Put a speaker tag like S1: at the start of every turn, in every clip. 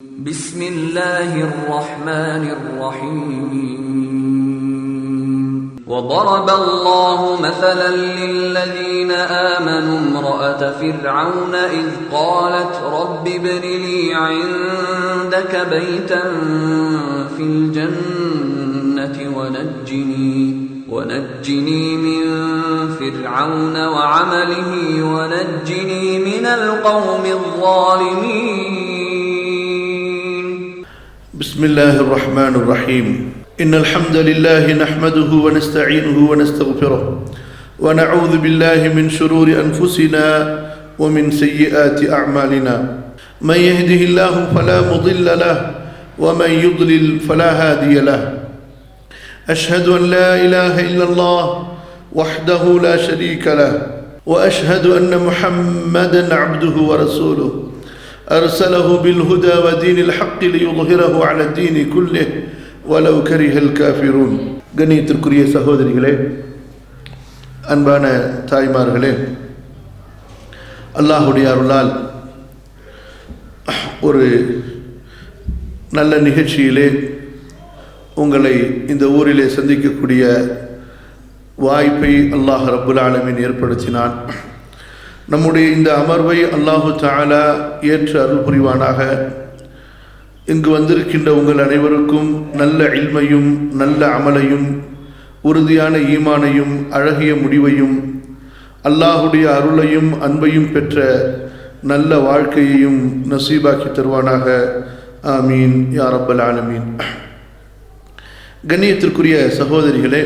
S1: بسم الله الرحمن الرحيم وضرب الله مثلا للذين آمنوا امرأة فرعون إذ قالت رب ابن لي عندك بيتا في الجنة ونجني من فرعون وعمله ونجني من القوم الظالمين.
S2: بسم الله الرحمن الرحيم. إن الحمد لله نحمده ونستعينه ونستغفره ونعوذ بالله من شرور أنفسنا ومن سيئات أعمالنا. من يهده الله فلا مضل له ومن يضلل فلا هادي له. أشهد أن لا إله إلا الله وحده لا شريك له وأشهد أن محمدا عبده ورسوله أرسله بالهدى ودين الحق ليظهره على الدين كله ولو كره الكافرون. கண்ணியத்திற்குரிய சகோதரிகளே, அன்பான தாய்மார்களே, அல்லாஹ்வுடைய அருளால் ஒரு நல்ல நிகழ்ச்சியிலே உங்களை இந்த ஊரிலே சந்திக்கக்கூடிய வாய்ப்பை அல்லாஹ் ரப்புல் ஆலமீன் ஏற்படுத்தினான். நம்முடைய இந்த அமர்வை அல்லாஹு தஆலா ஏற்று அருள் புரிவானாக. இங்கு வந்திருக்கின்ற உங்கள் அனைவருக்கும் நல்ல இல்மையும் நல்ல அமலையும் உறுதியான ஈமானையும் அழகிய முடிவையும் அல்லாஹுடைய அருளையும் அன்பையும் பெற்ற நல்ல வாழ்க்கையையும் நசீபாக்கி தருவானாக. ஆமீன் யா ரப்பல் ஆலமீன். கண்ணியத்திற்குரிய சகோதரிகளே,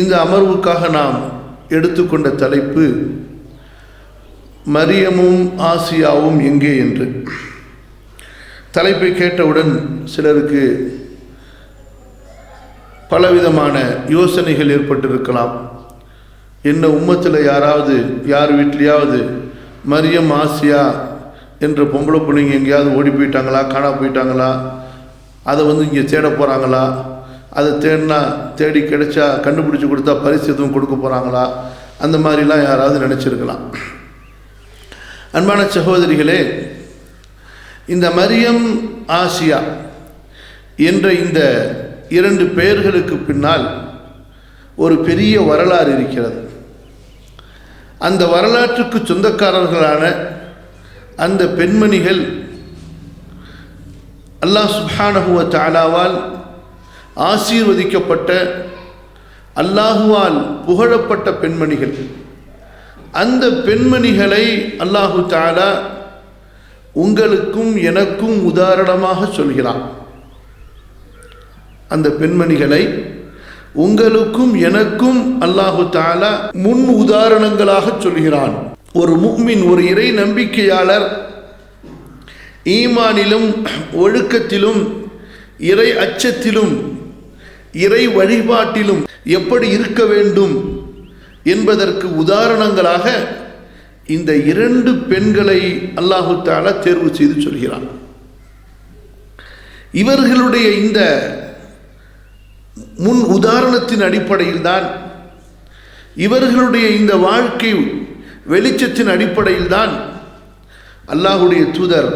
S2: இந்த அமர்வுக்காக நாம் எடுத்துக்கொண்ட தலைப்பு மரியமும் ஆசியாவும் எங்கே என்று. தலைப்பை கேட்டவுடன் சிலருக்கு பலவிதமான யோசனைகள் ஏற்பட்டிருக்கலாம். என்ன உம்மத்தில் யார் வீட்டிலையாவது மரியம் ஆசியா என்ற பொம்பளை பிள்ளைங்க எங்கேயாவது ஓடி போயிட்டாங்களா, காணா போயிட்டாங்களா, அதை இங்கே தேட போகிறாங்களா, அதை தேடி கிடைச்சா கண்டுபிடிச்சி கொடுத்தா பரிசு எதுவும் கொடுக்க போகிறாங்களா, அந்த மாதிரிலாம் யாராவது நினச்சிருக்கலாம். அன்பான சகோதரிகளே, இந்த மரியம் ஆசியா என்ற இந்த இரண்டு பெயர்களுக்கு பின்னால் ஒரு பெரிய வரலாறு இருக்கிறது. அந்த வரலாற்றுக்கு சொந்தக்காரர்களான அந்த பெண்மணிகள் அல்லாஹ் சுப்ஹானஹு வ தஆலாவால் ஆசீர்வதிக்கப்பட்ட, அல்லாஹுவால் புகழப்பட்ட பெண்மணிகள். அந்த பெண்மணிகளை அல்லாஹு தஆலா உங்களுக்கும் எனக்கும் உதாரணமாக சொல்கிறான். அந்த பெண்மணிகளை உங்களுக்கும் எனக்கும் அல்லாஹு தஆலா முன் உதாரணங்களாக சொல்கிறான். ஒரு முஃமின், ஒரு இறை நம்பிக்கையாளர் ஈமானிலும் ஒழுக்கத்திலும் இறை அச்சத்திலும் இறை வழிபாட்டிலும் எப்படி இருக்க வேண்டும் என்பதற்கு உதாரணங்களாக இந்த இரண்டு பெண்களை அல்லாஹு தஆலா தேர்வு செய்து சொல்கிறான். இவர்களுடைய இந்த முன் உதாரணத்தின் அடிப்படையில் தான், இவர்களுடைய இந்த வாழ்க்கை வெளிச்சத்தின் அடிப்படையில் தான் அல்லாஹுடைய தூதர்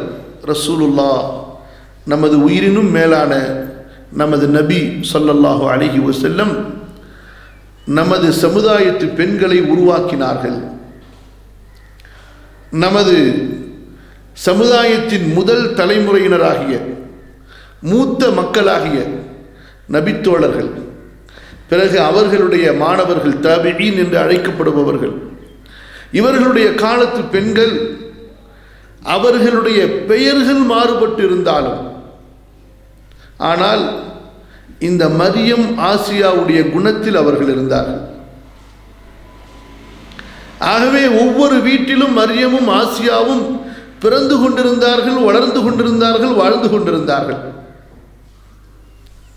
S2: ரசூலுல்லாஹ், நமது உயிரினும் மேலான நமது நபி ஸல்லல்லாஹு அலைஹி வஸல்லம் நமது சமுதாயத்து பெண்களை உருவாக்கினார்கள். நமது சமுதாயத்தின் முதல் தலைமுறையினராகிய மூத்த மக்களாகிய நபித்தோழர்கள், பிறகு அவர்களுடைய மாணவர்கள் தாபிஈன் என்று அழைக்கப்படுபவர்கள், இவர்களுடைய காலத்து பெண்கள், அவர்களுடைய பெயர்கள் மாறுபட்டு இருந்தாலும் ஆனால் இந்த மரியம் ஆசியாவுடைய குணத்தில் அவர்கள் இருந்தார்கள். ஆகவே ஒவ்வொரு வீட்டிலும் மரியமும் ஆசியாவும் பிறந்து கொண்டிருந்தார்கள், வளர்ந்து கொண்டிருந்தார்கள், வாழ்ந்து கொண்டிருந்தார்கள்.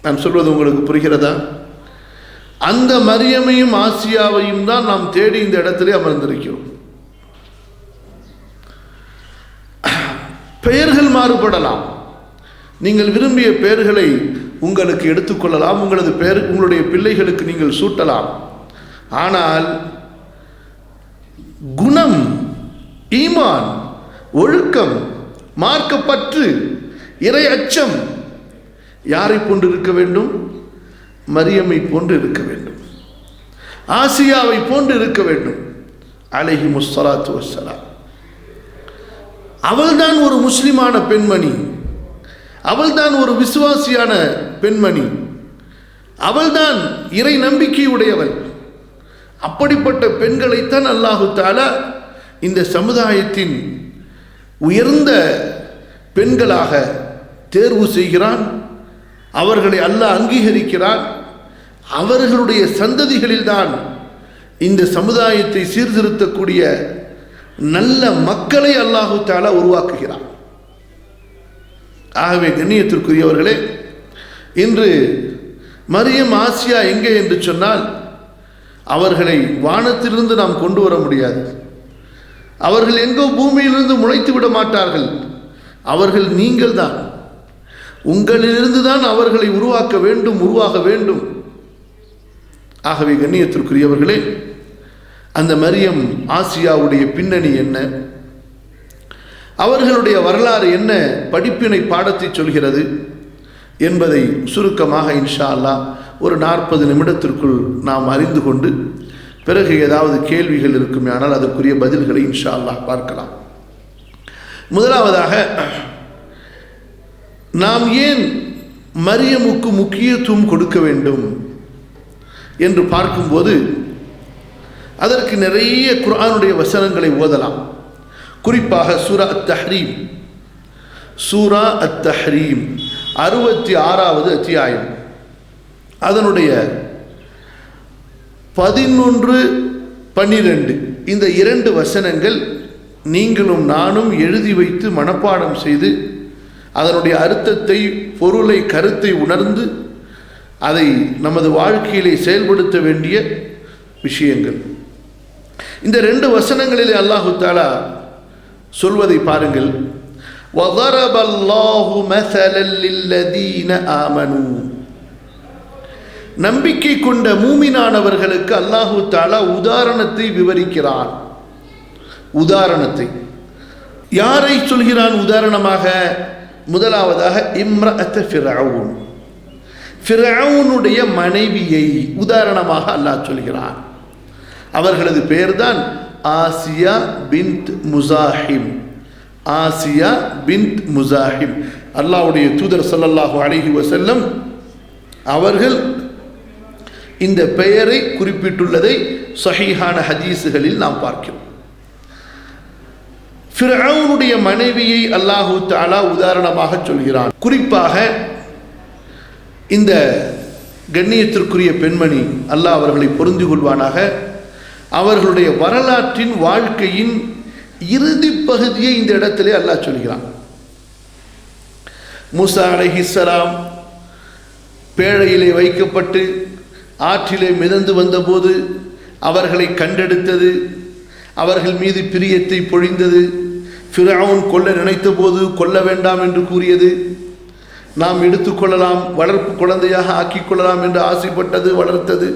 S2: நான் சொல்வது உங்களுக்கு புரிகிறதா? அந்த மரியமையும் ஆசியாவையும் தான் நாம் தேடி இந்த இடத்திலே அமர்ந்திருக்கிறோம். பெயர்கள் மாறுபடலாம். நீங்கள் விரும்பிய பெயர்களை உங்களுக்கு எடுத்துக்கொள்ளலாம், உங்களுடைய பிள்ளைகளுக்கு நீங்கள் சூட்டலாம். ஆனால் குணம், ஈமான், ஒழுக்கம், மார்க்கப்பற்று இறை அச்சம் யாரை போன்று இருக்க வேண்டும்? மரியமை போன்று இருக்க வேண்டும், ஆசியாவை போன்று இருக்க வேண்டும் அலைஹிமுஸ் ஸலாத்து வஸ்ஸலாம். அவள்தான் ஒரு முஸ்லிமான பெண்மணி, அவள்தான் ஒரு விசுவாசியான பெண்மணி, அவள்தான் இறை நம்பிக்கை உடையவள். அப்படிப்பட்ட பெண்களைத்தான் அல்லாஹு தஆலா இந்த சமுதாயத்தின் உயர்ந்த பெண்களாக தேர்வு செய்கிறான். அவர்களை அல்லாஹ் அங்கீகரிக்கிறான். அவர்களுடைய சந்ததிகளில்தான் இந்த சமுதாயத்தை சீர்திருத்தக்கூடிய நல்ல மக்களை அல்லாஹு தஆலா உருவாக்குகிறான். ஆகவே கண்ணியத்திற்குரியவர்களே, இன்று மரியம் ஆசியா எங்கே என்று சொன்னால், அவர்களை வானத்திலிருந்து நாம் கொண்டு வர முடியாது. அவர்கள் எங்கோ பூமியிலிருந்து முளைத்து விட மாட்டார்கள். அவர்கள் நீங்கள் தான், உங்களிலிருந்து தான் அவர்களை உருவாக்க வேண்டும், உருவாக வேண்டும். ஆகவே கண்ணியத்திற்குரியவர்களே, அந்த மரியம் ஆசியாவுடைய பின்னணி என்ன, அவர்களுடைய வரலாறு என்ன, படிப்பினை பாடத்தை சொல்கிறது என்பதை சுருக்கமாக இன்ஷா அல்லாஹ் ஒரு 40 நிமிடத்திற்குள் நாம் அறிந்து கொண்டு பிறகு ஏதாவது கேள்விகள் இருக்குமேயானால் அதற்குரிய பதில்களை இன்ஷா அல்லாஹ் பார்க்கலாம். முதலாவதாக, நாம் ஏன் மரியமுக்கு முக்கியத்துவம் கொடுக்க வேண்டும் என்று பார்க்கும்போது அதற்கு நிறைய குர்ஆனுடைய வசனங்களை ஓதலாம். குறிப்பாக சூரா அத்-தஹ்ரீம், சூரா அத்-தஹ்ரீம் 66வது அத்தியாயம், அதனுடைய 11, 12 இந்த 2 வசனங்கள் நீங்களும் நானும் எழுதி வைத்து மனப்பாடம் செய்து அதனுடைய அர்த்தத்தை, பொருளை, கருத்தை உணர்ந்து அதை நமது வாழ்க்கையிலே செயல்படுத்த வேண்டிய விஷயங்கள். இந்த 2 வசனங்களிலே அல்லாஹு தஆலா சொல்வதை பாருங்கள். وَضَرَبَ اللَّهُ مَثَلًا لِلَّذِينَ آمَنُوا. நம்பிக்கை கொண்ட மூமினானவர்களுக்கு அல்லாஹு தஆலா உதாரணத்தை விவரிக்கிறான். உதாரணத்தை யாரை சொல்கிறான் உதாரணமாக? முதலாவதாக இம்ரஅத் ஃபிர்அவுன், ஃபிர்அவுனுடைய மனைவியை உதாரணமாக அல்லாஹ் சொல்கிறான். அவர்களது பெயர்தான் ஆசியா பின்த் முஸாஹிம். ஆசியா பின்த் முஸாஹிம். அல்லாஹ்வுடைய தூதர் ஸல்லல்லாஹு அலைஹி வஸல்லம் அவர்கள் இந்த பெயரை குறிப்பிட்டுள்ளதை ஸஹீஹான ஹதீஸுகளில் நாம் பார்க்கிறோம். ஃபிர்அவுனுடைய மனைவியை அல்லாஹு தஆலா உதாரணமாக சொல்கிறான். குறிப்பாக இந்த கண்ணியத்திற்குரிய பெண்மணி, அல்லாஹ் அவர்களை பொருந்தி கொள்வானாக, அவர்களுடைய வரலாற்றின் வாழ்க்கையின் இறுதி பகுதியை இந்த இடத்திலே அல்லாஹ் சொல்கிறான். மூசா அலைஹிஸ்ஸலாம் பேழையிலே வைக்கப்பட்டு ஆற்றிலே மிதந்து வந்தபோது அவர்களை கண்டெடுத்தது, அவர்கள் மீது பிரியத்தை பொழிந்தது. ஃபிர்அவுன் கொல்ல நினைத்த போது கொல்ல வேண்டாம் என்று கூறியது, நாம் எடுத்துக்கொள்ளலாம், வளர்ப்பு குழந்தையாக ஆக்கிக் கொள்ளலாம் என்று ஆசைப்பட்டது, வளர்த்தது.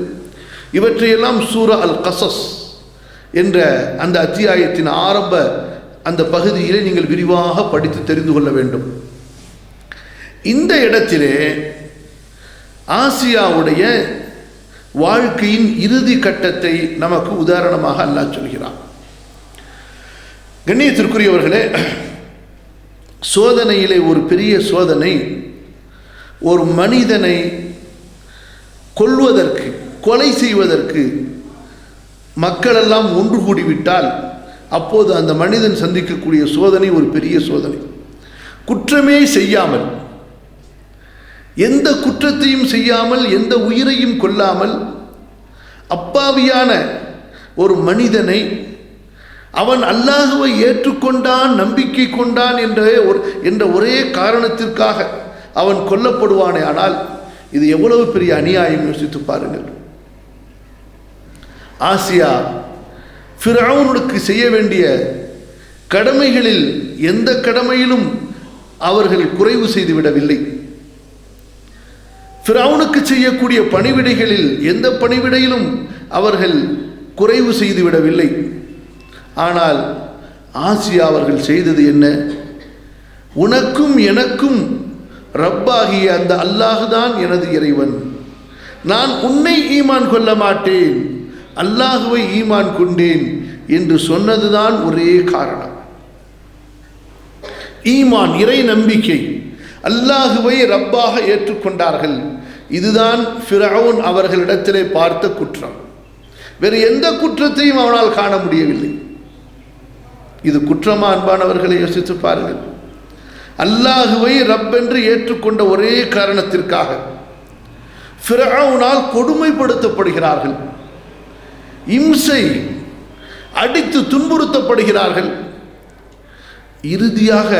S2: இவற்றையெல்லாம் சூரா அல் கஸஸ் என்ற அந்த அத்தியாயத்தின் ஆரம்ப அந்த பகுதியிலே நீங்கள் விரிவாக படித்து தெரிந்து கொள்ள வேண்டும். இந்த இடத்திலே ஆசியாவுடைய வாழ்க்கையின் இறுதி கட்டத்தை நமக்கு உதாரணமாக அல்லாஹ் சொல்கிறான். கண்ணியத்திற்குரியவர்களே, சோதனையிலே ஒரு பெரிய சோதனை, ஒரு மனிதனை கொல்வதற்கு, கொலை செய்வதற்கு மக்களெல்லாம் ஒன்று கூடிவிட்டால் அப்போது அந்த மனிதன் சந்திக்கக்கூடிய சோதனை ஒரு பெரிய சோதனை. குற்றமே செய்யாமல், எந்த குற்றத்தையும் செய்யாமல், எந்த உயிரையும் கொல்லாமல் அப்பாவியான ஒரு மனிதனை அவன் அல்லாஹ்வை ஏற்றுக்கொண்டான், நம்பிக்கை கொண்டான் என்ற ஒரே காரணத்திற்காக அவன் கொல்லப்படுவானே. ஆனால் இது எவ்வளவு பெரிய அநியாயம், யோசித்து பாருங்கள். ஆசியா ஃபிர்அவுனுக்கு செய்ய வேண்டிய கடமைகளில் எந்த கடமையிலும் அவர்கள் குறைவு செய்துவிடவில்லை. ஃபிர்அவுனுக்கு செய்யக்கூடிய பணிவிடைகளில் எந்த பணிவிடையிலும் அவர்கள் குறைவு செய்துவிடவில்லை. ஆனால் ஆசியா அவர்கள் செய்தது என்ன? உனக்கும் எனக்கும் ரப்பாகிய அந்த அல்லாஹுதான் எனது இறைவன். நான் உன்னை ஈமான் கொள்ள மாட்டேன், அல்லாஹுவை ஈமான் கொண்டேன் என்று சொன்னதுதான் ஒரே காரணம். ஈமான், இறை நம்பிக்கை, அல்லாஹுவை ரப்பாக ஏற்றுக்கொண்டார்கள். இதுதான் ஃபிரௌன் அவர்களிடத்திலே பார்த்த குற்றம். வேறு எந்த குற்றத்தையும் அவனால் காண முடியவில்லை. இது குற்றமா அன்பானவர்களை யோசித்து பாருங்கள். அல்லாஹுவை ரப் என்று ஏற்றுக்கொண்ட ஒரே காரணத்திற்காக ஃபிரௌனால் கொடுமைப்படுத்தப்படுகிறார்கள், இம்சை, அடித்து துன்புறுத்தப்படுகிறார்கள். இறுதியாக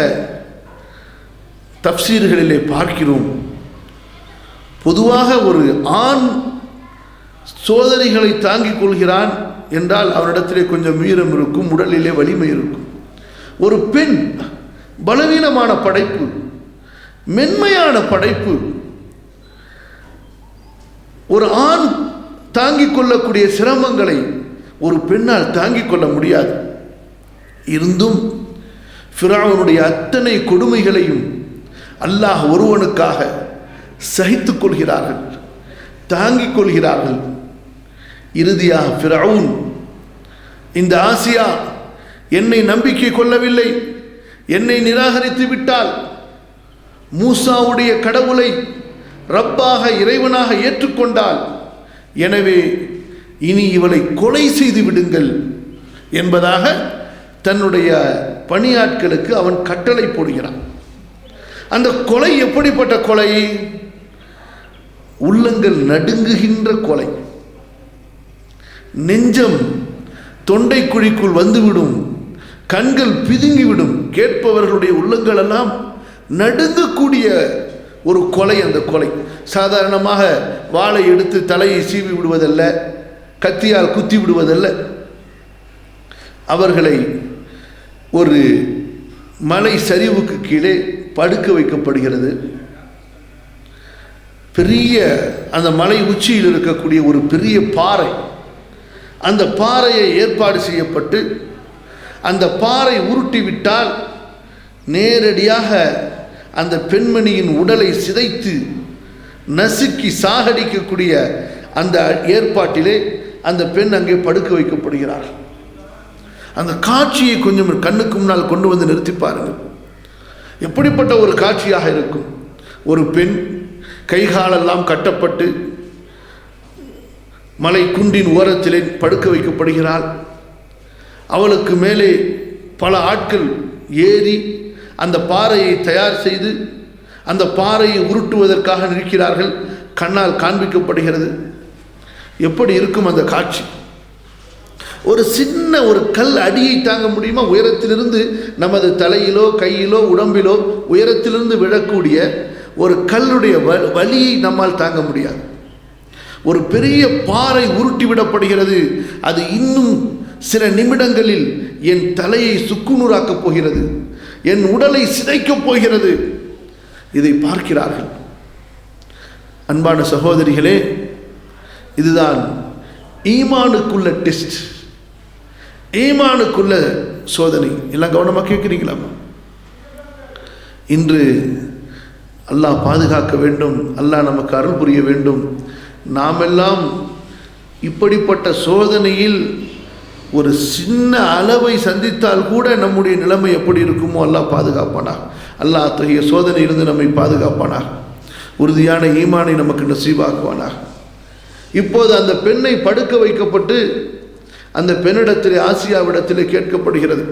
S2: தப்சீர்களிலே பார்க்கிறோம், பொதுவாக ஒரு ஆண் சோதனைகளை தாங்கிக் கொள்கிறான் என்றால் அவனிடத்திலே கொஞ்சம் வீரம் இருக்கும், உடலிலே வலிமை இருக்கும். ஒரு பெண் பலவீனமான படைப்பு, மென்மையான படைப்பு. ஒரு ஆண் தாங்கிக் கொள்ளக்கூடிய சிரமங்களை ஒரு பெண்ணால் தாங்கிக் கொள்ள முடியாது. இருந்தும் ஃபிரௌனுடைய அத்தனை கொடுமைகளையும் அல்லாஹ் ஒருவனுக்காக சகித்துக் கொள்கிறார்கள், தாங்கிக் கொள்கிறார்கள். இறுதியாக ஃபிரௌன், இந்த ஆசியா என்னை நம்பிக்கை கொள்ளவில்லை, என்னை நிராகரித்து விட்டால், மூசாவுடைய கடவுளை ரப்பாக இறைவனாக ஏற்றுக்கொண்டால், எனவே இனி இவளை கொலை செய்து விடுங்கள் என்பதாக தன்னுடைய பணியாட்களுக்கு அவன் கட்டளை போடுகிறான். அந்த கொலை எப்படிப்பட்ட கொலை? உள்ளங்கள் நடுங்குகின்ற கொலை. நெஞ்சம் தொண்டை குழிக்குள் வந்துவிடும், கண்கள் பிதுங்கிவிடும், கேட்பவர்களுடைய உள்ளங்கள் எல்லாம் நடுங்கக்கூடிய ஒரு கொலை. அந்த கொலை சாதாரணமாக வாளை எடுத்து தலையை சீவி விடுவதல்ல, கத்தியால் குத்தி விடுவதல்ல. அவர்களை ஒரு மலை சரிவுக்கு கீழே படுக்க வைக்கப்படுகிறது. பெரிய அந்த மலை உச்சியில் இருக்கக்கூடிய ஒரு பெரிய பாறை, அந்த பாறையை ஏற்பாடு செய்யப்பட்டு அந்த பாறை உருட்டிவிட்டால் நேரடியாக அந்த பெண்மணியின் உடலை சிதைத்து நசுக்கி சாகடிக்கக்கூடிய அந்த ஏற்பாட்டிலே அந்த பெண் அங்கே படுக்க வைக்கப்படுகிறார். அந்த காட்சியை கொஞ்சம் கண்ணுக்கு முன்னால் கொண்டு வந்து நிறுத்தி பாருங்கள். எப்படிப்பட்ட ஒரு காட்சியாக இருக்கும்? ஒரு பெண் கைகாலெல்லாம் கட்டப்பட்டு மலை குன்றின் ஓரத்திலே படுக்க வைக்கப்படுகிறாள். அவளுக்கு மேலே பல ஆட்கள் ஏறி அந்த பாறையை தயார் செய்து அந்த பாறையை உருட்டுவதற்காக நிற்கிறார்கள். கண்ணால் காண்பிக்கப்படுகிறது. எப்படி இருக்கும் அந்த காட்சி? ஒரு சின்ன ஒரு கல் அடியை தாங்க முடியுமா? உயரத்திலிருந்து நமது தலையிலோ கையிலோ உடம்பிலோ உயரத்திலிருந்து விழக்கூடிய ஒரு கல்லுடைய வலியை நம்மால் தாங்க முடியாது. ஒரு பெரிய பாறை உருட்டி விடப்படுகிறது. அது இன்னும் சில நிமிடங்களில் என் தலையை சுக்குநூறாக்கப் போகிறது, என் உடலை சிதைக்கப் போகிறது. இதை பார்க்கிறார்கள். அன்பான சகோதரிகளே, இதுதான் ஈமானுக்குள்ள டெஸ்ட், ஈமானுக்குள்ள சோதனை. எல்லாம் கவனமாக கேட்குறீங்களா? இன்று அல்லாஹ் பாதுகாக்க வேண்டும், அல்லாஹ் நமக்கு அருள் புரிய வேண்டும். நாமெல்லாம் இப்படிப்பட்ட சோதனையில் ஒரு சின்ன அளவை சந்தித்தால் கூட நம்முடைய நிலைமை எப்படி இருக்குமோ அல்லாஹ் பாதுகாப்பானா. அல்லாஹ் அத்தகைய சோதனையிலிருந்து நம்மை பாதுகாப்பானா. உறுதியான ஈமானை நமக்கு நசீபாக்குவானா. இப்போது அந்த பெண்ணை படுக்க வைக்கப்பட்டு அந்த பெண்ணிடத்திலே, ஆசியாவிடத்திலே கேட்கப்படுகிறது,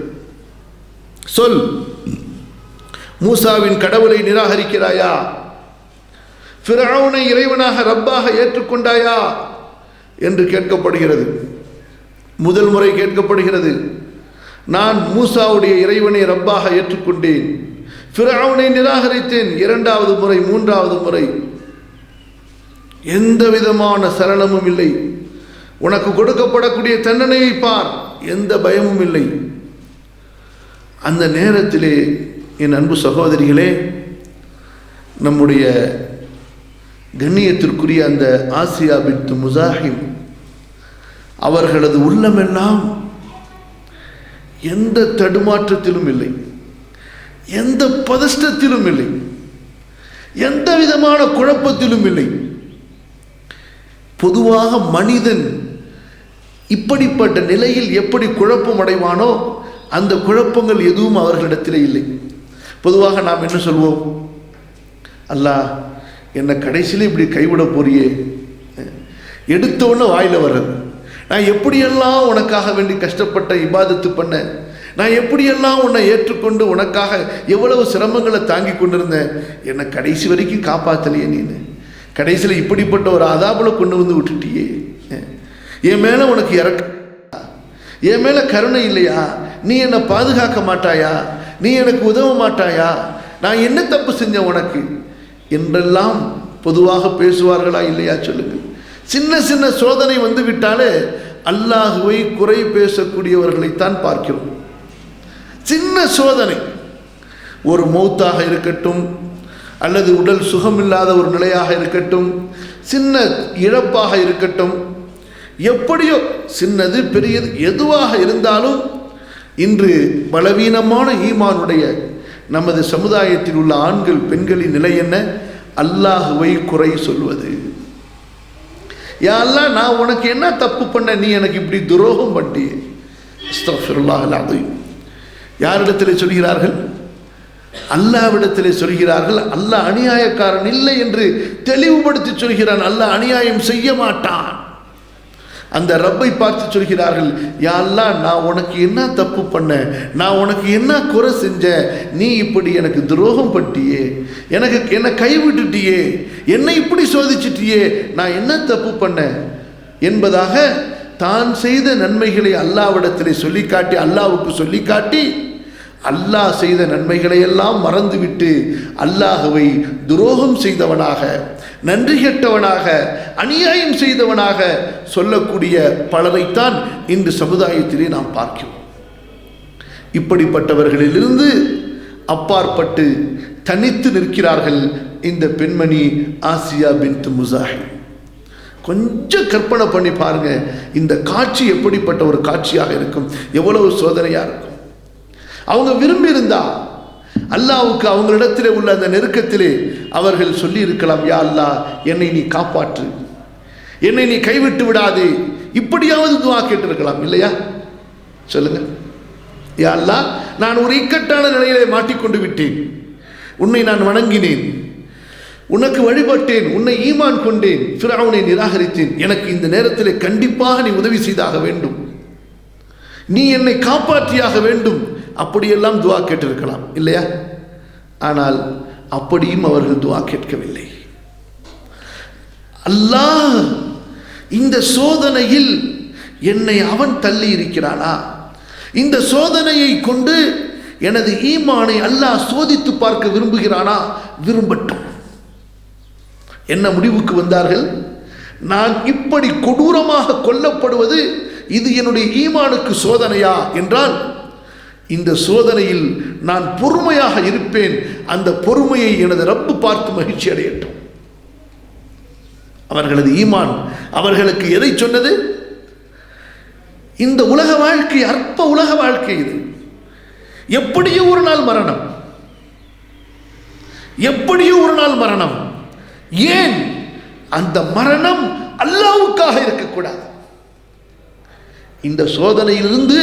S2: சொல், மூசாவின் கடவுளை நிராகரிக்கிறாயா? ஃபிரௌனை இறைவனாக ரப்பாக ஏற்றுக்கொண்டாயா என்று கேட்கப்படுகிறது. முதல் முறை கேட்கப்படுகிறது, நான் மூசாவுடைய இறைவனை ரப்பாக ஏற்றுக்கொண்டேன், ஃபிரௌனை நிராகரித்தேன். இரண்டாவது முறை, மூன்றாவது முறை எந்த விதமான சலனமும் இல்லை. உனக்கு கொடுக்கப்படக்கூடிய தண்டனையை பார், எந்த பயமும் இல்லை. அந்த நேரத்திலே என் அன்பு சகோதரிகளே, நம்முடைய கண்ணியத்திற்குரிய அந்த ஆசியா பின்த் முஸாஹிம் அவர்களது உள்ளமெல்லாம் எந்த தடுமாற்றத்திலும் இல்லை. எந்த பதஷ்டத்திலும் இல்லை, எந்த விதமான குழப்பத்திலும் இல்லை. பொதுவாக மனிதன் இப்படிப்பட்ட நிலையில் எப்படி குழப்பம் அடைவானோ அந்த குழப்பங்கள் எதுவும் அவர்களிடத்திலே இல்லை. பொதுவாக நாம் என்ன சொல்வோம், அல்லாஹ் என்னை கடைசியில் இப்படி கைவிட போறியே, எடுத்தோன்னு வாயில் வர்றது, நான் எப்படியெல்லாம் உனக்காக வேண்டி கஷ்டப்பட்ட இபாதத்து பண்ண, நான் எப்படியெல்லாம் உன்னை ஏற்றுக்கொண்டு உனக்காக எவ்வளவு சிரமங்களை தாங்கி கொண்டிருந்தேன், என்னை கடைசி வரைக்கும் காப்பாற்றலையே, நீனு கடைசியில் இப்படிப்பட்ட ஒரு அதாபுல கொண்டு வந்து விட்டுட்டியே, என் மேலே உனக்கு இறக்க, என் மேலே கருணை இல்லையா, நீ என்னை பாதுகாக்க மாட்டாயா, நீ எனக்கு உதவ மாட்டாயா, நான் என்ன தப்பு செஞ்சேன் உனக்கு என்றெல்லாம் பொதுவாக பேசுவார்களா இல்லையா சொல்லுங்கள். சின்ன சின்ன சோதனை வந்து விட்டாலே அல்லாஹுவை குறை பேசக்கூடியவர்களைத்தான் பார்க்கிறோம். சின்ன சோதனை, ஒரு மௌத்தாக இருக்கட்டும் அல்லது உடல் சுகமில்லாத ஒரு நிலையாக இருக்கட்டும், சின்ன இழப்பாக இருக்கட்டும், எப்படியோ சின்னது பெரியது எதுவாக இருந்தாலும் இன்று பலவீனமான ஈமானுடைய நமது சமுதாயத்தில் உள்ள ஆண்கள் பெண்களின் நிலை என்ன? அல்லாஹுவை குறை சொல்வது. யா அல்லாஹ், நான் உனக்கு என்ன தப்பு பண்ண, நீ எனக்கு இப்படி துரோகம் பண்ணியே. அஸ்தக்ஃபிருல்லாஹ் அல்-அஸீம். யாரிடத்திலே சொல்கிறார்கள்? அல்லாஹ்விடத்திலே சொல்கிறார்கள். அல்லாஹ் அநியாயக்காரன் இல்லை என்று தெளிவுபடுத்தி சொல்கிறான். அல்லாஹ் அநியாயம் செய்ய மாட்டான். அந்த ரப்பை பார்த்து சொல்கிறார்கள், யா அல்லாஹ், நான் உனக்கு என்ன தப்பு பண்ண, நான் உனக்கு என்ன குறை செஞ்ச, நீ இப்படி எனக்கு துரோகம் பண்ணிட்டியே, என்னை கைவிட்டுட்டியே, என்னை இப்படி சோதிச்சிட்டியே, நான் என்ன தப்பு பண்ண என்பதாக தான் செய்த நன்மைகளை அல்லாஹ்விடத்திலே சொல்லி காட்டி, அல்லாஹ்வுக்கு சொல்லி காட்டி, அல்லாஹ் செய்த நன்மைகளை எல்லாம் மறந்துவிட்டு அல்லாஹுவை துரோகம் செய்தவனாக, நன்றி கெட்டவனாக, அநியாயம் செய்தவனாக சொல்லக்கூடிய பலரைத்தான் இன்று சமுதாயத்திலே நாம் பார்க்கிறோம். இப்படிப்பட்டவர்களிலிருந்து அப்பாற்பட்டு தனித்து நிற்கிறார்கள் இந்த பெண்மணி ஆசியா பின்த் முஸாஹிம். கொஞ்சம் கற்பனை பண்ணி பாருங்க, இந்த காட்சி எப்படிப்பட்ட ஒரு காட்சியாக இருக்கும், எவ்வளவு சோதனையாக இருக்கும். அவங்க விரும்பி இருந்தா அல்லாஹ்வுக்கு அவங்களிடத்திலே உள்ள அந்த நெருக்கத்திலே அவர்கள் சொல்லி இருக்கலாம், யா அல்லாஹ், என்னை நீ காப்பாற்று, என்னை நீ கைவிட்டு விடாதே, இப்படியாவது துஆ கேட்டிருக்கலாம் இல்லையா? சொல்லுங்க. யா அல்லாஹ், நான் ஒரு இக்கட்டான நிலையிலே மாட்டிக்கொண்டு விட்டேன், உன்னை நான் வணங்கினேன், உனக்கு வழிபட்டேன், உன்னை ஈமான் கொண்டேன், ஃபிரௌனை நிராகரித்தேன், எனக்கு இந்த நேரத்திலே கண்டிப்பாக நீ உதவி செய்தாக வேண்டும், நீ என்னை காப்பாற்றியாக வேண்டும், அப்படியெல்லாம் துஆ கேட்டிருக்கலாம் இல்லையா? ஆனால் அப்படியும் அவர்கள் துஆ கேட்கவில்லை. அல்லாஹ் இந்த சோதனையில் என்னை அவன் தள்ளி இருக்கிறானா, இந்த சோதனையை கொண்டு எனது ஈமானை அல்லாஹ் சோதித்து பார்க்க விரும்புகிறானா, விரும்பட்டும். என்ன முடிவுக்கு வந்தார்கள்? நான் இப்படி கொடூரமாக கொல்லப்படுவது இது என்னுடைய ஈமானுக்கு சோதனையா என்றால், இந்த சோதனையில் நான் பொறுமையாக இருப்பேன், அந்த பொறுமையை எனது ரப்பு பார்த்து மகிழ்ச்சி அடையட்டும். அவர்களது ஈமான் அவர்களுக்கு எதை சொன்னது? இந்த உலக வாழ்க்கை அற்ப உலக வாழ்க்கை, இது எப்படியோ ஒரு நாள் மரணம், எப்படியோ ஒரு நாள் மரணம். ஏன் அந்த மரணம் அல்லாஹ்வுக்காக இருக்கக்கூடாது? இந்த சோதனையிலிருந்து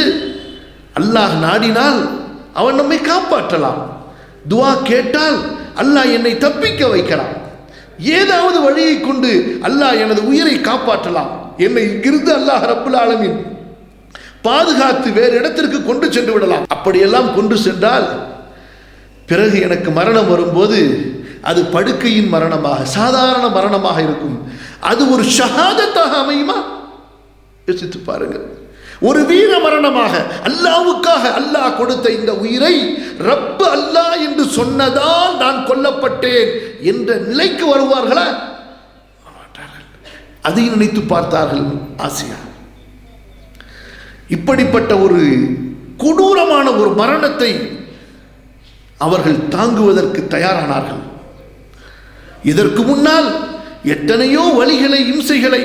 S2: அல்லாஹ் நாடினால் அவன் நம்மை காப்பாற்றலாம். துஆ கேட்டால் அல்லாஹ் என்னை தப்பிக்க வைக்கலாம். ஏதாவது வழியை கொண்டு அல்லாஹ் எனது உயிரை காப்பாற்றலாம். என்னை இங்கிருந்து அல்லாஹ் ரப்புல் ஆலமீன் பாதுகாத்து வேறு இடத்திற்கு கொண்டு சென்று விடலாம். அப்படியெல்லாம் கொண்டு சென்றால் பிறகு எனக்கு மரணம் வரும்போது அது படுக்கையின் மரணமாக, சாதாரண மரணமாக இருக்கும். அது ஒரு ஷஹாதத்தாக அமையுமா? யோசித்து பாருங்கள். ஒரு வீர மரணமாக, அல்லாஹ்வுக்காக அல்லாஹ் கொடுத்த இந்த உயிரை ரப்பு அல்லாஹ் என்று சொன்னதால் நான் கொல்லப்பட்டேன் என்ற நிலைக்கு வருவார்களா? அதை நினைத்து பார்த்தார்கள் ஆசியா. இப்படிப்பட்ட ஒரு கொடூரமான ஒரு மரணத்தை அவர்கள் தாங்குவதற்கு தயாரானார்கள். இதற்கு முன்னால் எத்தனையோ வலிகளை, இம்சைகளை,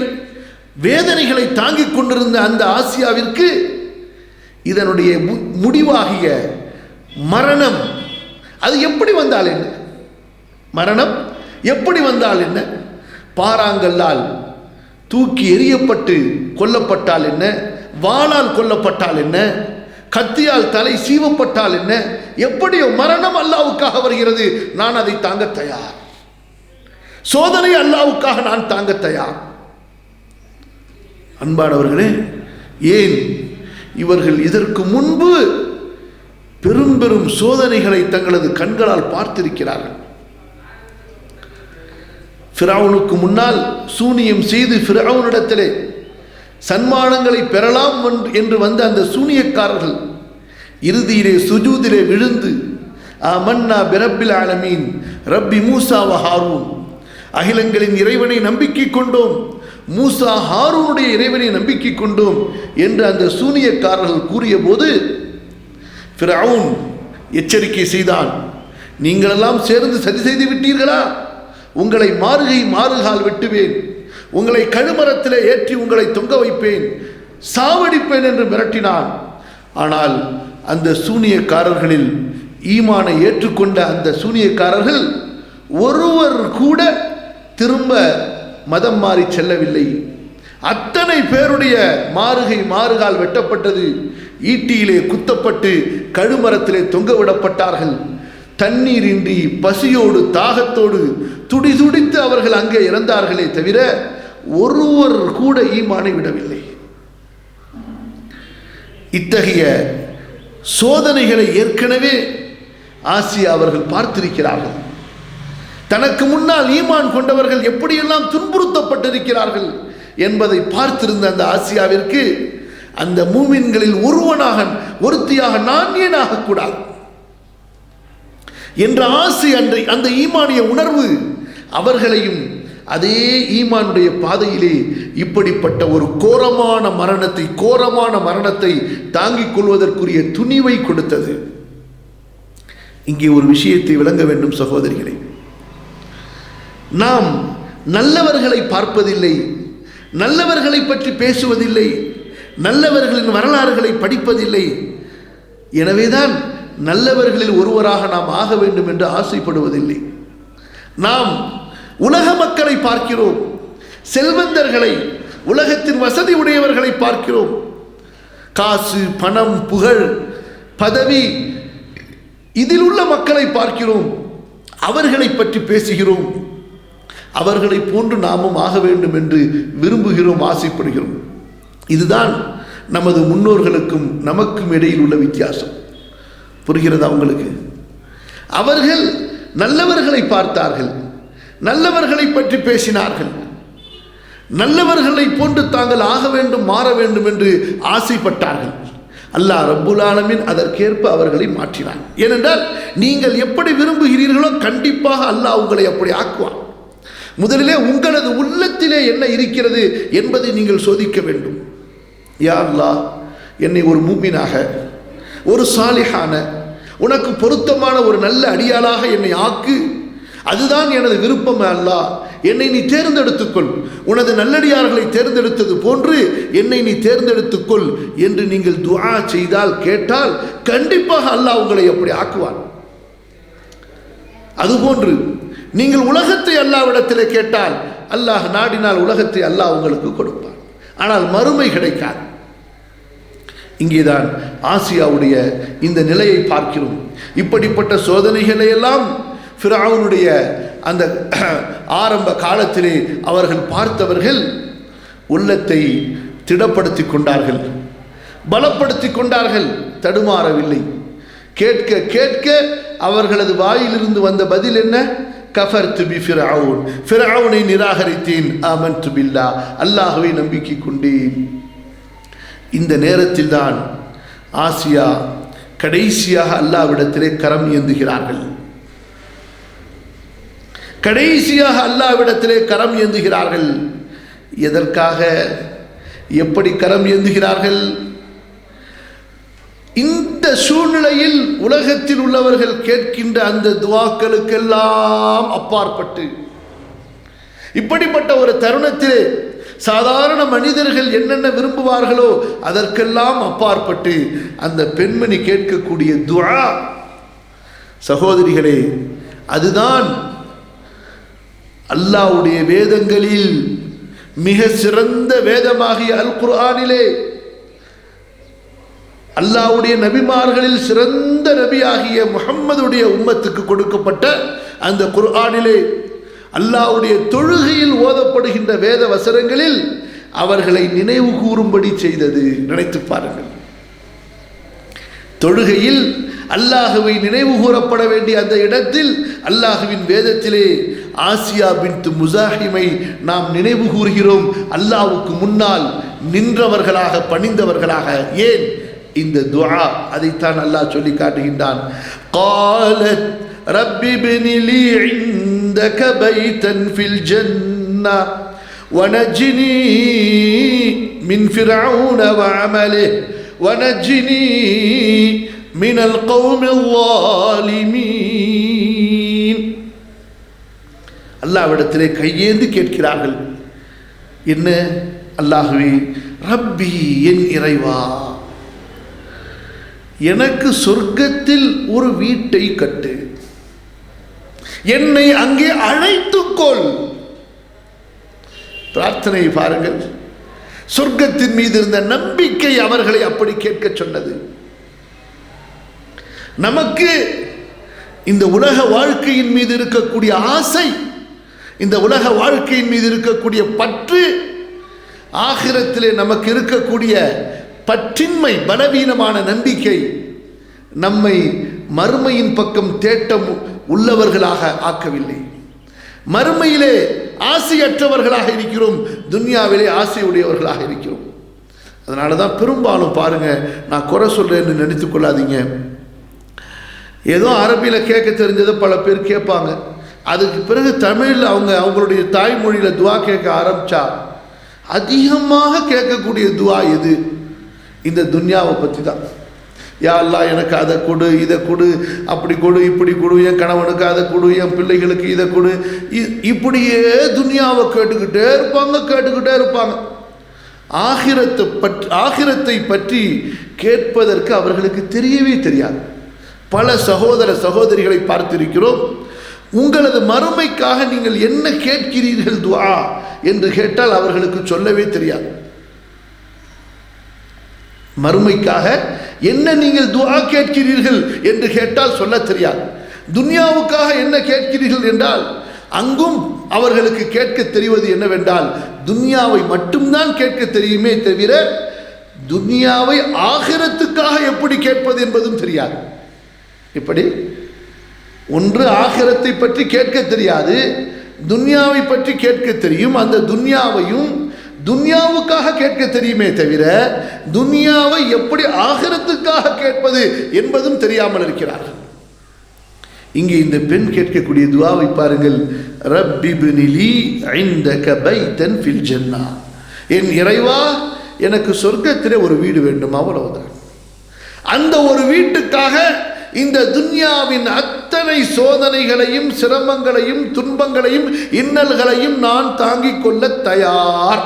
S2: வேதனைகளை தாங்கிக் கொண்டிருந்த அந்த ஆசியாவிற்கு இதனுடைய முடிவாகிய மரணம் அது எப்படி வந்தால் என்ன? மரணம் எப்படி வந்தால் என்ன? பாறாங்கல்லால் தூக்கி எறியப்பட்டு கொல்லப்பட்டால் என்ன? வாளால் கொல்லப்பட்டால் என்ன? கத்தியால் தலை சீவப்பட்டால் என்ன? எப்படியோ மரணம் அல்லாஹ்வுக்காக வருகிறது, நான் அதை தாங்க தயார். சோதனை அல்லாஹ்வுக்காக நான் தாங்க தயார். அன்பானவர்களே, ஏன் இவர்கள் இதற்கு முன்பு பெரும் பெரும் சோதனைகளை தங்களது கண்களால் பார்த்திருக்கிறார்கள். ஃபிரௌனுக்கு முன்னால் சூனியம் செய்து ஃபிரௌனிடத்திலே சன்மானங்களை பெறலாம் என்று வந்த அந்த சூனியக்காரர்கள் இறுதியிலே சுஜூதிலே விழுந்து ஆமன்னா பிரப்பில் ஆலமீன் ரப்பி மூசா வ ஹாரூன், அகிலங்களின் இறைவனை நம்பிக்கை கொண்டோம், மூசா ஹாரூனுடைய இறைவனை நம்பிக்கை கொண்டோம் என்று அந்த சூனியக்காரர்கள் கூறிய போது ஃபிரௌன் எச்சரிக்கை செய்தான். நீங்களெல்லாம் சேர்ந்து சதி செய்து விட்டீர்களா? உங்களை மாறுகால் வெட்டுவேன், உங்களை கழுமரத்திலே ஏற்றி உங்களை தொங்க வைப்பேன், சாவடிப்பேன் என்று மிரட்டினான். ஆனால் அந்த சூனியக்காரர்களில் ஈமானை ஏற்றுக்கொண்ட அந்த சூனியக்காரர்கள் ஒருவர் கூட திரும்ப மதம் மாறி செல்லவில்லை. அத்தனை பேருடைய மாறுகால் வெட்டப்பட்டது, ஈட்டியிலே குத்தப்பட்டு கழுமரத்திலே தொங்கவிடப்பட்டார்கள். தண்ணீரின்றி பசியோடு தாகத்தோடு துடிதுடித்து அவர்கள் அங்கே இறந்தார்களே தவிர ஒருவர் கூட ஈமானை விடவில்லை. இத்தகைய சோதனைகளை ஏற்கனவே ஆசியா அவர்கள் பார்த்திருக்கிறார்கள். தனக்கு முன்னால் ஈமான் கொண்டவர்கள் எப்படியெல்லாம் துன்புறுத்தப்பட்டிருக்கிறார்கள் என்பதை பார்த்திருந்த அந்த ஆசியாவிற்கு அந்த மூமின்களில் ஒருத்தியாக நான் ஏன் ஆகக்கூடாது என்ற ஆசை, அந்த ஈமானிய உணர்வு அவர்களையும் அதே ஈமானுடைய பாதையிலே இப்படிப்பட்ட ஒரு கோரமான மரணத்தை தாங்கிக் கொள்வதற்குரிய துணிவை கொடுத்தது. இங்கே ஒரு விஷயத்தை விளங்க வேண்டும் சகோதரிகளே. நாம் நல்லவர்களை பார்ப்பதில்லை, நல்லவர்களை பற்றி பேசுவதில்லை, நல்லவர்களின் வரலாறுகளை படிப்பதில்லை. எனவேதான் நல்லவர்களில் ஒருவராக நாம் ஆக வேண்டும் என்று ஆசைப்படுவதில்லை. நாம் உலக மக்களை பார்க்கிறோம், செல்வந்தர்களை, உலகத்தின் வசதி உடையவர்களை பார்க்கிறோம். காசு, பணம், புகழ், பதவி இதில் உள்ள மக்களை பார்க்கிறோம், அவர்களை பற்றி பேசுகிறோம். அவர்களை போன்று நாமும் ஆக வேண்டும் என்று விரும்புகிறோம், ஆசைப்படுகிறோம். இதுதான் நமது முன்னோர்களுக்கும் நமக்கும் இடையில் உள்ள வித்தியாசம். புரிகிறதா உங்களுக்கு? அவர்கள் நல்லவர்களை பார்த்தார்கள், நல்லவர்களை பற்றி பேசினார்கள், நல்லவர்களை போன்று தாங்கள் ஆக வேண்டும், மாற வேண்டும் என்று ஆசைப்பட்டார்கள். அல்லாஹ் ரப்புல் ஆலமீன் அதற்கேற்ப அவர்களை மாற்றினான். ஏனென்றால் நீங்கள் எப்படி விரும்புகிறீர்களோ கண்டிப்பாக அல்லாஹ் உங்களை அப்படி ஆக்குவான். முதலிலே உங்களது உள்ளத்திலே என்ன இருக்கிறது என்பதை நீங்கள் சோதிக்க வேண்டும். யா அல்லாஹ், என்னை ஒரு மூமினாக, ஒரு சாலிஹான, உனக்கு பொருத்தமான ஒரு நல்ல அடியாளாக என்னை ஆக்கு, அதுதான் எனது விருப்பம். அல்லாஹ், என்னை நீ தேர்ந்தெடுத்துக்கொள், உனது நல்லடியார்களை தேர்ந்தெடுத்தது போன்று என்னை நீ தேர்ந்தெடுத்துக்கொள் என்று நீங்கள் துஆ செய்தால், கேட்டால் கண்டிப்பாக அல்லாஹ் உங்களை அப்படி ஆக்குவான். அதுபோன்று நீங்கள் உலகத்தை அல்லாஹ்விடத்திலே கேட்டால், அல்லாஹ் நாடினால் உலகத்தை அல்லாஹ் உங்களுக்கு கொடுப்பான். ஆனால் மறுமை கிடைக்காது. இங்கேதான் ஆசியாவுடைய இந்த நிலையை பார்க்கிறோம். இப்படிப்பட்ட சோதனைகளை எல்லாம் ஃபிரௌனுடைய அந்த ஆரம்ப காலத்திலே அவர்கள் பார்த்தவர்கள் உள்ளத்தை திடப்படுத்தி கொண்டார்கள், பலப்படுத்தி கொண்டார்கள், தடுமாறவில்லை. கேட்க கேட்க அவர்களது வாயிலிருந்து வந்த பதில் என்ன? கஃபர்து பி ஃபிரௌன், ஃபிரௌனை நிராகரித்தேன், ஆமன்து பில்லாஹ், அல்லாஹ்வை நம்பிக்கை கொண்டேன். இந்த நேரத்தில் தான் ஆசியா கடைசியாக அல்லாஹ்விடத்திலே கரம் ஏந்துகிறார்கள். கடைசியாக அல்லாஹ்விடத்திலே கரம் ஏந்துகிறார்கள். எதற்காக, எப்படி கரம் ஏந்துகிறார்கள்? இந்த சூழ்நிலையில் உலகத்தில் உள்ளவர்கள் கேட்கின்ற அந்த துஆக்களுக்கெல்லாம் அப்பாற்பட்டு, இப்படிப்பட்ட ஒரு தருணத்திலே சாதாரண மனிதர்கள் என்னென்ன விரும்புவார்களோ அதற்கெல்லாம் அப்பாற்பட்டு அந்த பெண்மணி கேட்கக்கூடிய துஆ சகோதரிகளே, அதுதான் அல்லாஹ்வுடைய வேதங்களில் மிக சிறந்த வேதமாகிய அல் குர்ஆனிலே, அல்லாஹ்வுடைய நபிமார்களில் சிறந்த நபியாகிய முஹம்மதுடைய உம்மத்துக்கு கொடுக்கப்பட்ட அந்த குர்ஆனிலே அல்லாஹ்வுடைய தொழுகையில் ஓதப்படுகின்ற வேத வசனங்களில் அவர்களை நினைவு கூறும்படி செய்தது. நினைத்து பாருங்கள், தொழுகையில் அல்லாஹுவை நினைவு கூறப்பட வேண்டிய அந்த இடத்தில் அல்லாஹுவின் வேதத்திலே ஆசியா பின்த் முஸாஹிமை நாம் நினைவு கூறுகிறோம், அல்லாஹ்வுக்கு முன்னால் நின்றவர்களாக, பணிந்தவர்களாக. ஏன்? இந்த துஆ, அதைத்தான் அல்லாஹ் சொல்லி காட்டுகின்றான். قالت رب ابن لي عندك بيتا في الجنة ونجني من فرعون وعمله ونجني من القوم الظالمين. அல்லாஹ்விடத்திலே கையேந்தி கேட்கிறார்கள். என்ன? அல்லாஹ்வே, ரப்பி, என் இறைவா, எனக்கு சொர்க்கத்தில் ஒரு வீட்டை கட்டு, என்னை அங்கே அழைத்துக்கொள். பிரார்த்தனை பாருங்கள், சொர்க்கத்தின் மீது இருந்த நம்பிக்கை அவர்களை அப்படி கேட்க சொன்னது. நமக்கு இந்த உலக வாழ்க்கையின் மீது இருக்கக்கூடிய ஆசை, இந்த உலக வாழ்க்கையின் மீது இருக்கக்கூடிய பற்று, ஆகிரத்திலே நமக்கு இருக்கக்கூடிய பற்றின்மை, பலவீனமான நம்பிக்கை நம்மை மறுமையின் பக்கம் தேட்டம் உள்ளவர்களாக ஆக்கவில்லை. மறுமையிலே ஆசையற்றவர்களாக இருக்கிறோம், துன்யாவிலே ஆசையுடையவர்களாக இருக்கிறோம். அதனால தான் பெரும்பாலும் பாருங்க, நான் குறை சொல்றேன்னு நினைத்து கொள்ளாதீங்க. ஏதோ அரபியில் கேட்க தெரிஞ்சதை பல பேர் கேட்பாங்க, அதுக்கு பிறகு தமிழில் அவங்களுடைய தாய்மொழியில் துவா கேட்க ஆரம்பிச்சா அதிகமாக கேட்கக்கூடிய துவா எது? இந்த துன்யாவை பற்றி தான். யா அல்லாஹ், எனக்கு அதை கொடு, இதை கொடு, அப்படி கொடு, இப்படி கொடு, என் கணவனுக்கு அதை கொடு, என் பிள்ளைகளுக்கு இதை கொடு, இப்படியே துன்யாவை கேட்டுக்கிட்டே இருப்பாங்க. ஆகிரத்தை பற்றி கேட்பதற்கு அவர்களுக்கு தெரியவே தெரியாது. பல சகோதர சகோதரிகளை பார்த்திருக்கிறோம், உங்களது மறுமைக்காக நீங்கள் என்ன கேட்கிறீர்கள் துஆ என்று கேட்டால் அவர்களுக்கு சொல்லவே தெரியாது. மறுமைக்காக என்ன நீங்கள் துஆ கேட்கிறீர்கள் என்று கேட்டால் சொல்ல தெரியாது. துன்யாவுக்காக என்ன கேட்கிறீர்கள் என்றால் அங்கும் அவர்களுக்கு கேட்க தெரிவது என்னவென்றால் துன்யாவை மட்டும்தான் கேட்க தெரியுமே தவிர துன்யாவை ஆகிரத்துக்காக எப்படி கேட்பது என்பதும் தெரியாது. இப்படி ஒன்று ஆகிரத்தை பற்றி கேட்க தெரியாது, துன்யாவை பற்றி கேட்க தெரியும். அந்த துன்யாவையும் துன்யாவுக்காக கேட்க தெரியுமே தவிர துன்யாவை எப்படி ஆகிரத்துக்காக கேட்பது என்பதும் தெரியாமல் இருக்கிறார்கள். இங்கே இந்த பெண் கேட்கக்கூடிய துஆவை பாருங்கள். ரப்பி இப்னி லீ இன்தக பைத்தன் ஃபில் ஜன்னah, என் இறைவா, எனக்கு சொர்க்கத்திலே ஒரு வீடு வேண்டும், அவ்வளவுதான். அந்த ஒரு வீட்டுக்காக இந்த துன்யாவின் அத்தனை சோதனைகளையும் சிரமங்களையும் துன்பங்களையும் இன்னல்களையும் நான் தாங்கிக் கொள்ள தயார்.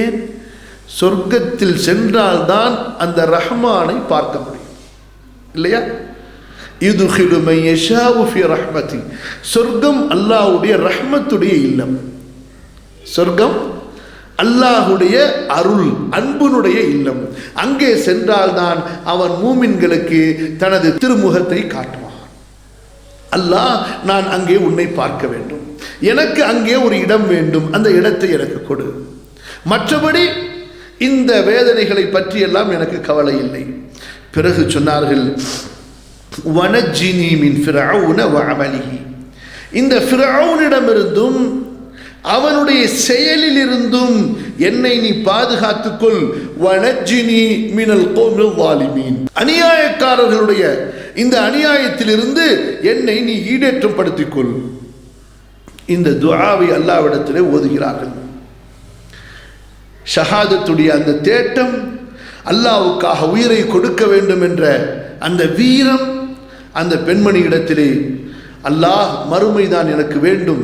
S2: ஏன்? சொர்க்கத்தில் சென்றால்தான் அந்த ரஹ்மானை பார்க்க முடியும், இல்லையா? யுத்கிலு மன் யஷாஉ ஃபீ ரஹ்மதி, சொர்க்கம் அல்லாஹ்வுடைய ரஹ்மத்துடைய இல்லம். சொர்க்கம் அல்லாஹுடைய அருள் அன்புடைய இல்லம். அங்கே சென்றால்தான் அவன் மூமின்களுக்கு தனது திருமுகத்தை காட்டுவான். அல்லாஹ், நான் அங்கே உன்னை பார்க்க வேண்டும், எனக்கு அங்கே ஒரு இடம் வேண்டும், அந்த இடத்தை எனக்கு கொடு. மற்றபடி இந்த வேதனைகளை பற்றியெல்லாம் எனக்கு கவலை இல்லை. பிறகு சொன்னார்கள், வனஜ்ஜினி மின் ஃபிரௌன வஅமலிஹி, இந்த ஃபிரௌனிடமிருந்தும் அவனுடைய செயலில் இருந்தும் என்னை நீ பாதுகாத்துக்கொள். வனஜ்ஜினி மினல் கௌமில் ஸாலிமீன், அநியாயக்காரர்களுடைய இந்த அநியாயத்திலிருந்து என்னை நீ ஈடேற்றம் படுத்திக்கொள். இந்த துஆவை அல்லாஹ்விடத்திலே ஓதுகிறார்கள். ஷஹாதத்துடைய அந்த தேட்டம், அல்லாஹ்வுக்காக உயிரை கொடுக்க வேண்டும் என்ற அந்த வீரம் அந்த பெண்மணி இடத்திலே, அல்லாஹ், மறுமைதான் எனக்கு வேண்டும்,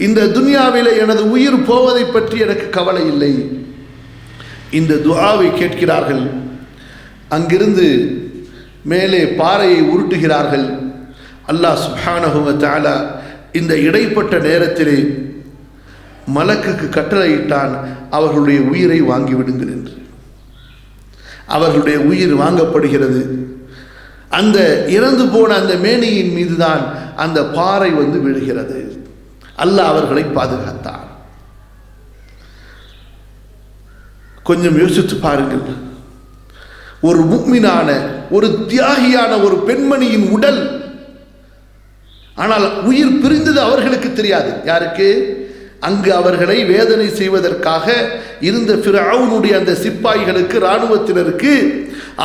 S2: இந்த துன்யாவிலே எனது உயிர் போவதை பற்றி எனக்கு கவலை இல்லை. இந்த துஆவை கேட்கிறார்கள். அங்கிருந்து மேலே பாறையை உருட்டுகிறார்கள். அல்லாஹ் சுப்ஹானஹு வ தஆலா இந்த இடைப்பட்ட நேரத்திலே மலக்குக்கு கட்டளையிட்டான், அவர்களுடைய உயிரை வாங்கிவிடுங்கள் என்று. அவர்களுடைய உயிர் வாங்கப்படுகிறது. அந்த இறந்து போன அந்த மேனியின் மீதுதான் அந்த பாறை வந்து விழுகிறது. அல்லாஹ் அவர்களை பாதுகாத்தார். கொஞ்சம் யோசித்து பாருங்கள், ஒரு முஃமினான ஒரு தியாகியான ஒரு பெண்மணியின் உடல், ஆனால் உயிர் பிரிந்தது அவர்களுக்கு தெரியாது. யாருக்கு? அங்கு அவர்களை வேதனை செய்வதற்காக இருந்த ஃபிரௌனுடைய அந்த சிப்பாய்களுக்கு, இராணுவத்தினருக்கு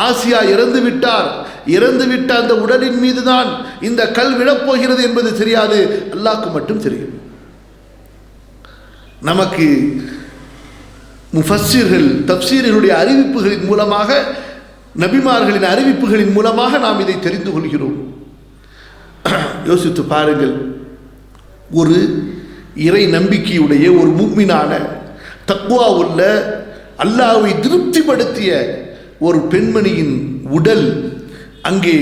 S2: ஆசியா இறந்து விட்டார், இறந்துவிட்ட அந்த உடலின் மீதுதான் இந்த கல் விழப்போகிறது என்பது தெரியாது. அல்லாஹ்க்கு மட்டும் தெரியும். நமக்கு முஃபஸ்ஸிர்கள் தஃப்சீர்களுடைய அறிவிப்புகளின் மூலமாக, நபிமார்களின் அறிவிப்புகளின் மூலமாக நாம் இதை தெரிந்து கொள்கிறோம். யோசித்து பாருங்கள், ஒரு இறை நம்பிக்கையுடைய ஒரு முஃமினான தக்வா உள்ள அல்லாஹ்வை திருப்திப்படுத்திய ஒரு பெண்மணியின் உடல் அங்கே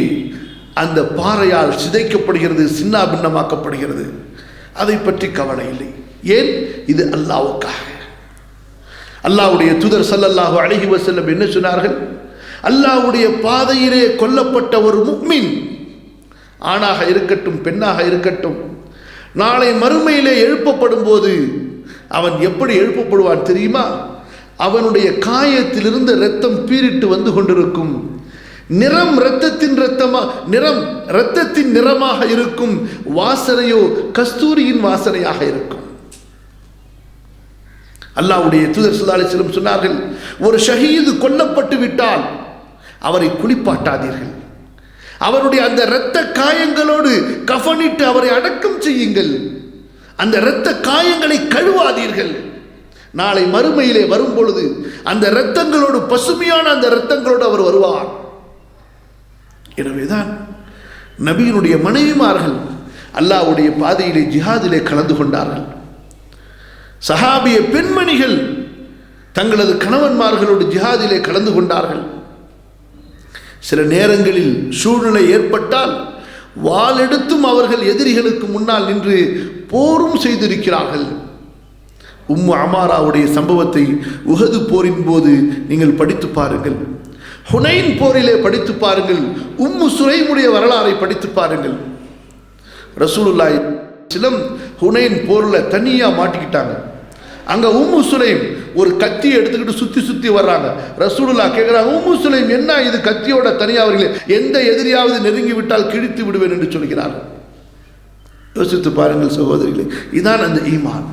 S2: அந்த பாறையால் சிதைக்கப்படுகிறது, சின்ன பின்னமாக்கப்படுகிறது. அதை பற்றி கவலை இல்லை. ஏன்? இது அல்லாஹ்வுக்காக. அல்லாஹ்வுடைய தூதர் ஸல்லல்லாஹு அலைஹி வஸல்லம் என்ன சொன்னார்கள்? அல்லாஹ்வுடைய பாதையிலே கொல்லப்பட்ட ஒரு முஃமின், ஆணாக இருக்கட்டும் பெண்ணாக இருக்கட்டும், நாளை மறுமையிலே எழுப்பப்படும் போது அவன் எப்படி எழுப்பப்படுவான் தெரியுமா? அவனுடைய காயத்திலிருந்து இரத்தம் பீரிட்டு வந்து கொண்டிருக்கும். நிறம் இரத்தத்தின் நிறமாக இருக்கும். வாசனையோ கஸ்தூரியின் வாசனையாக இருக்கும். அல்லாஹ்வுடைய தூதர் ஸல்லல்லாஹு அலைஹி வஸல்லம் சொன்னார்கள், ஒரு ஷஹீது கொல்லப்பட்டு விட்டால் அவரை குளிப்பாட்டாதீர்கள், அவருடைய அந்த இரத்த காயங்களோடு கஃனிட்டு அவரை அடக்கம் செய்யுங்கள், அந்த இரத்த காயங்களை கழுவாதீர்கள். நாளை மறுமையிலே வரும் பொழுது அந்த இரத்தங்களோடு, பசுமையான அந்த இரத்தங்களோடு அவர் வருவார். எனவேதான் நபியினுடைய மனைவிமார்கள் அல்லாஹ்வுடைய பாதையிலே ஜிஹாதிலே கலந்து கொண்டார்கள். சஹாபிய பெண்மணிகள் தங்களது கணவன்மார்களோடு ஜிஹாதிலே கலந்து கொண்டார்கள். சில நேரங்களில் சூழ்நிலை ஏற்பட்டால் வாளெடுத்தும் அவர்கள் எதிரிகளுக்கு முன்னால் நின்று போரும் செய்திருக்கிறார்கள். உம்மு அமாராவுடைய சம்பவத்தை உஹது போரின் போது நீங்கள் படித்து பாருங்கள். ஹுனைன் போரிலே படித்து பாருங்கள். உம்மு சுலைமுடைய வரலாறை படித்து பாருங்கள். ரசூலுல்லாஹி ஸல்லல்லாஹு ஹுனைன் போரில் தனியாக மாட்டிக்கிட்டாங்க. அங்கே உம்மு சுலைம் ஒரு கத்தியை எடுத்துக்கிட்டு சுற்றி சுற்றி வர்றாங்க. ரசூலுல்லாஹ் கேட்குறாங்க, உம்மு சுலைம் என்ன இது கத்தியோட தனியாக அவர்களே, எந்த எதிரியாவது நெருங்கி விட்டால் கிழித்து விடுவேன் என்று சொல்கிறார்கள். யோசித்து பாருங்கள் சகோதரிகளே, இதான் அந்த ஈமான்.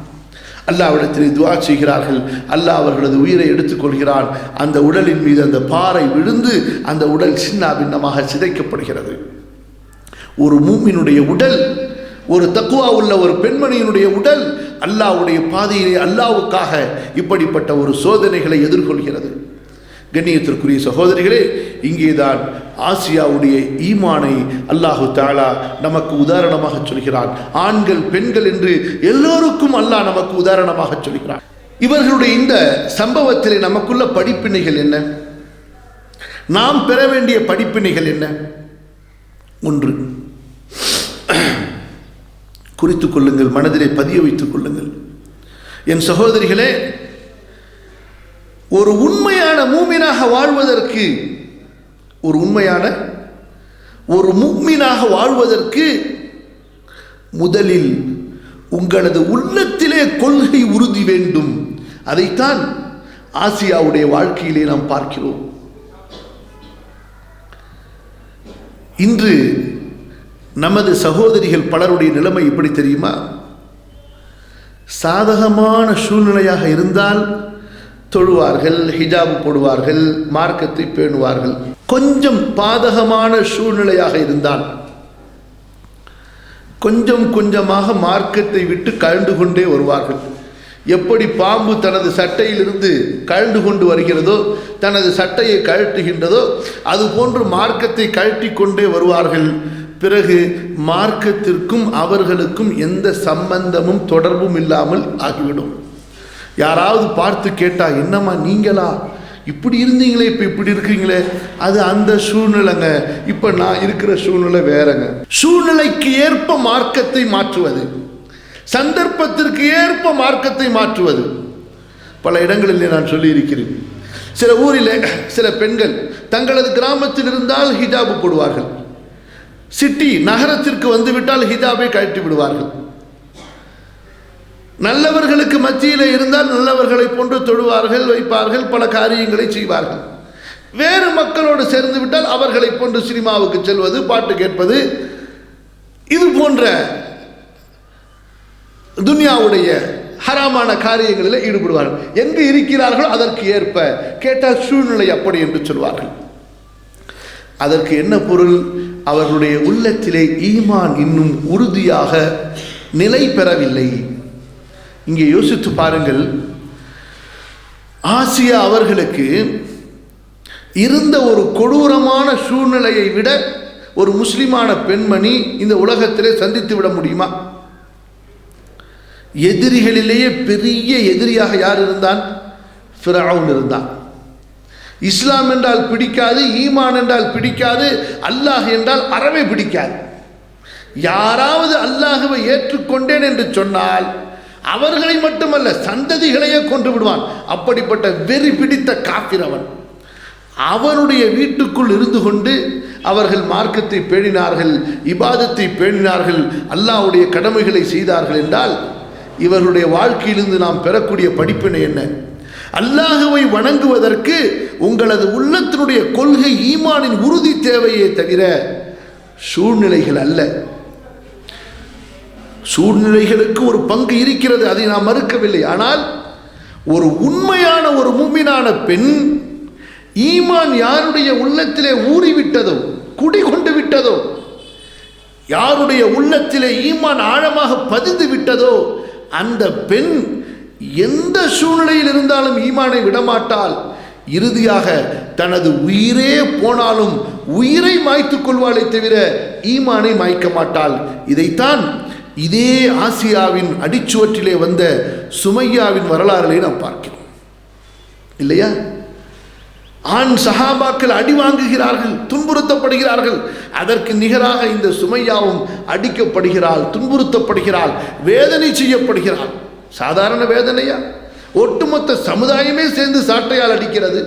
S2: அல்லாஹ்விடத்தில் துஆ செய்கிறார்கள். அல்லாஹ் அவர்களது உயிரை எடுத்துக்கொள்கிறான். அந்த உடலின் மீது அந்த பாறை விழுந்து அந்த உடல் சின்ன பின்னமாக சிதைக்கப்படுகிறது. ஒரு மூமினுடைய உடல், ஒரு தக்வா உள்ள ஒரு பெண்மணியினுடைய உடல் அல்லாஹ்வுடைய பாதையிலே அல்லாஹ்வுக்காக இப்படிப்பட்ட ஒரு சோதனைகளை எதிர்கொள்கிறது. கண்ணியத்திற்குரிய சகோதரிகளே, இங்கேதான் ஆசியாவுடைய ஈமானை அல்லாஹு தஆலா நமக்கு உதாரணமாக சொல்கிறான். ஆண்கள் பெண்கள் என்று எல்லோருக்கும் அல்லாஹ் நமக்கு உதாரணமாக சொல்கிறான். இவர்களுடைய இந்த சம்பவத்திலே நமக்குள்ள படிப்பினைகள் என்ன? நாம் பெற வேண்டிய படிப்பினைகள் என்ன? ஒன்று, குறித்துக் கொள்ளுங்கள், மனதிலே பதிய வைத்துக் கொள்ளுங்கள். என் சகோதரிகளே, ஒரு உண்மையான மூமினாக வாழ்வதற்கு, ஒரு உண்மையான ஒரு முஃமினாக வாழ்வதற்கு முதலில் உங்களது உள்ளத்திலே கொள்கை உறுதி வேண்டும். அதைத்தான் ஆசியாவுடைய வாழ்க்கையிலே நாம் பார்க்கிறோம். இன்று நமது சகோதரிகள் பலருடைய நிலைமை எப்படி தெரியுமா? சாதகமான சூழ்நிலையாக இருந்தால் தொழுவார்கள், ஹிஜாப் போடுவார்கள், மார்க்கத்தை பேணுவார்கள். கொஞ்சம் பாதகமான சூழ்நிலையாக இருந்தால் கொஞ்சம் கொஞ்சமாக மார்க்கத்தை விட்டு கழண்டு கொண்டே வருவார்கள். எப்படி பாம்பு தனது சட்டையிலிருந்து கழண்டு கொண்டு வருகிறதோ, தனது சட்டையை கழட்டுகின்றதோ, அதுபோன்று மார்க்கத்தை கழட்டி கொண்டே வருவார்கள். பிறகு மார்க்கத்திற்கும் அவர்களுக்கும் எந்த சம்பந்தமும் தொடர்பும் இல்லாமல் ஆகிவிடும். யாராவது பார்த்து கேட்டால், என்னம்மா நீங்களா இப்படி இருந்தீங்களே இப்போ இப்படி இருக்கிறீங்களே, அது அந்த சூழ்நிலைங்க. இப்போ நான் இருக்கிற சூழ்நிலை வேறங்க. சூழ்நிலைக்கு ஏற்ப மார்க்கத்தை மாற்றுவது, சந்தர்ப்பத்திற்கு ஏற்ப மார்க்கத்தை மாற்றுவது. பல இடங்களில் நான் சொல்லியிருக்கிறேன். சில ஊரில் சில பெண்கள் தங்களது கிராமத்தில் இருந்தால் ஹிஜாபு போடுவார்கள், சிட்டி நகரத்திற்கு வந்துவிட்டால் ஹிஜாபை கழட்டி விடுவார்கள். நல்லவர்களுக்கு மத்தியில் இருந்தால் நல்லவர்களை போன்று தொழுவார்கள், வைப்பார்கள், பல காரியங்களை செய்வார்கள். வேறு மக்களோடு சேர்ந்து விட்டால் அவர்களை போன்று சினிமாவுக்கு செல்வது, பாட்டு கேட்பது, இது போன்ற துன்யாவுடைய ஹராமான காரியங்களில் ஈடுபடுவார்கள். எங்கு இருக்கிறார்களோ அதற்கு ஏற்ப. கேட்டால் சூழ்நிலை அப்படி என்று சொல்வார்கள். அதற்கு என்ன பொருள்? அவர்களுடைய உள்ளத்திலே ஈமான் இன்னும் உறுதியாக நிலை பெறவில்லை. இங்கே யோசித்து பாருங்கள், ஆசியா அவர்களுக்கு இருந்த ஒரு கொடூரமான சூழ்நிலையை விட ஒரு முஸ்லிமான பெண்மணி இந்த உலகத்திலே சந்தித்து விட முடியுமா? எதிரிகளிலேயே பெரிய எதிரியாக யார் இருந்தான்? ஃபிரௌன் இருந்தான். இஸ்லாம் என்றால் பிடிக்காது, ஈமான் என்றால் பிடிக்காது, அல்லாஹ் என்றால் அறவே பிடிக்காது. யாராவது அல்லாஹ்வை ஏற்றுக்கொண்டேன் என்று சொன்னால் அவர்களை மட்டுமல்ல சந்ததிகளையே கொன்று விடுவான். அப்படிப்பட்ட வெறி பிடித்த காஃபிர் அவன். அவனுடைய வீட்டுக்குள் இருந்து கொண்டு அவர்கள் மார்க்கத்தை பேணினார்கள், இபாதத்தை பேணினார்கள், அல்லாஹ்வுடைய கடமைகளை செய்தார்கள் என்றால் இவர்களுடைய வாழ்க்கையிலிருந்து நாம் பெறக்கூடிய படிப்பினை என்ன? அல்லாஹ்வை வணங்குவதற்கு உங்களது உள்ளத்தினுடைய கொள்கை ஈமானின் உறுதி தேவையே தவிர சூழ்நிலைகள் அல்ல. சூழ்நிலைகளுக்கு ஒரு பங்கு இருக்கிறது, அதை நாம் மறுக்கவில்லை. ஆனால் ஒரு உண்மையான ஒரு முஃமினான பெண், ஈமான் யாருடைய உள்ளத்திலே ஊறிவிட்டதோ, குடிகொண்டு விட்டதோ, யாருடைய உள்ளத்திலே ஈமான் ஆழமாக பதிந்து விட்டதோ, அந்த பெண் எந்த சூழ்நிலையில் இருந்தாலும் ஈமானை விடமாட்டாள். இறுதியாக தனது உயிரே போனாலும் உயிரை மாய்த்துக் கொள்வாளை தவிர ஈமானை மாய்க்க மாட்டாள். இதைத்தான் இதே ஆசியாவின் அடிச்சுவற்றிலே வந்த சுமையாவின் வரலாறுகளை நாம் பார்க்கிறோம், இல்லையா? ஆண் சஹாபாக்கள் அடி வாங்குகிறார்கள், துன்புறுத்தப்படுகிறார்கள். அதற்கு நிகராக இந்த சுமையாவும் அடிக்கப்படுகிறாள், துன்புறுத்தப்படுகிறாள், வேதனை செய்யப்படுகிறாள். சாதாரண வேதனையா? ஒட்டுமொத்த சமுதாயமே சேர்ந்து சாட்டையால் அடிக்கிறது,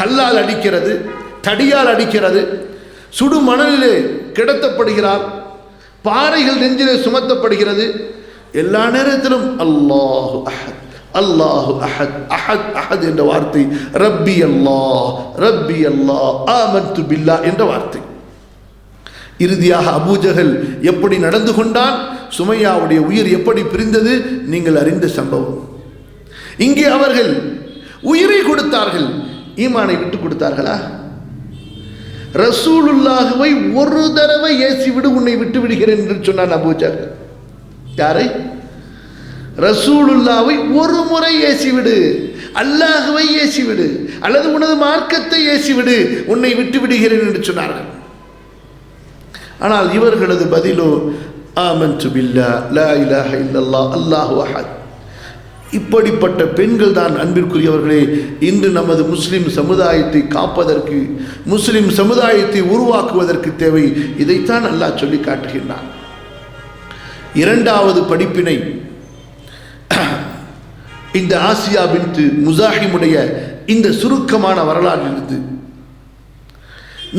S2: கல்லால் அடிக்கிறது, தடியால் அடிக்கிறது, சுடு மணலிலே கிடத்தப்படுகிறார், பாறைகள் நெஞ்சிலே சுமத்தப்படுகிறது. எல்லா நேரத்திலும் அல்லாஹு அஹத், அல்லாஹு அஹத், அஹத் அஹத் என்ற வார்த்தை, ரப்பி அல்லாஹ், ரப்பி அல்லாஹ், ஆமன்து பில்லாஹ் என்ற வார்த்தை. இறுதியாக அபூஜஹல் எப்படி நடந்து கொண்டான், சுமையாவுடைய உயிர் எப்படி பிரிந்தது, நீங்கள் அறிந்த சம்பவம். இங்கே அவர்கள் உயிரை கொடுத்தார்கள், ஈமானை விட்டு கொடுத்தார்களா? ரசூலுல்லாஹ்வை ஒரு தடவை ஏசிவிடு, உன்னை விட்டு விடுகிறேன் என்று சொன்னான் அபூஜஹல். யாரை? ரசூலுல்லாஹ்வை ஒரு முறை ஏசிவிடு, அல்லாஹ்வை ஏசிவிடு, அல்லது உனது மார்க்கத்தை ஏசிவிடு, உன்னை விட்டு விடுகிறேன் என்று சொன்னார்கள். ஆனால் இவர்களது பதிலோ ஆமன்து பில்லாஹ் லா இலாஹ இல்லல்லாஹ் அல்லாஹு அஹத். இப்படிப்பட்ட பெண்கள் தான் அன்பிற்குரியவர்களே இன்று நமது முஸ்லிம் சமுதாயத்தை காப்பதற்கு, முஸ்லிம் சமுதாயத்தை உருவாக்குவதற்கு தேவை. இதைத்தான் அல்லாஹ் சொல்லி காட்டுகின்றான். இரண்டாவது படிப்பினை இந்த ஆசியா பின்த் முஸாஹிமுடைய இந்த சுருக்கமான வரலாற்றிலிருந்து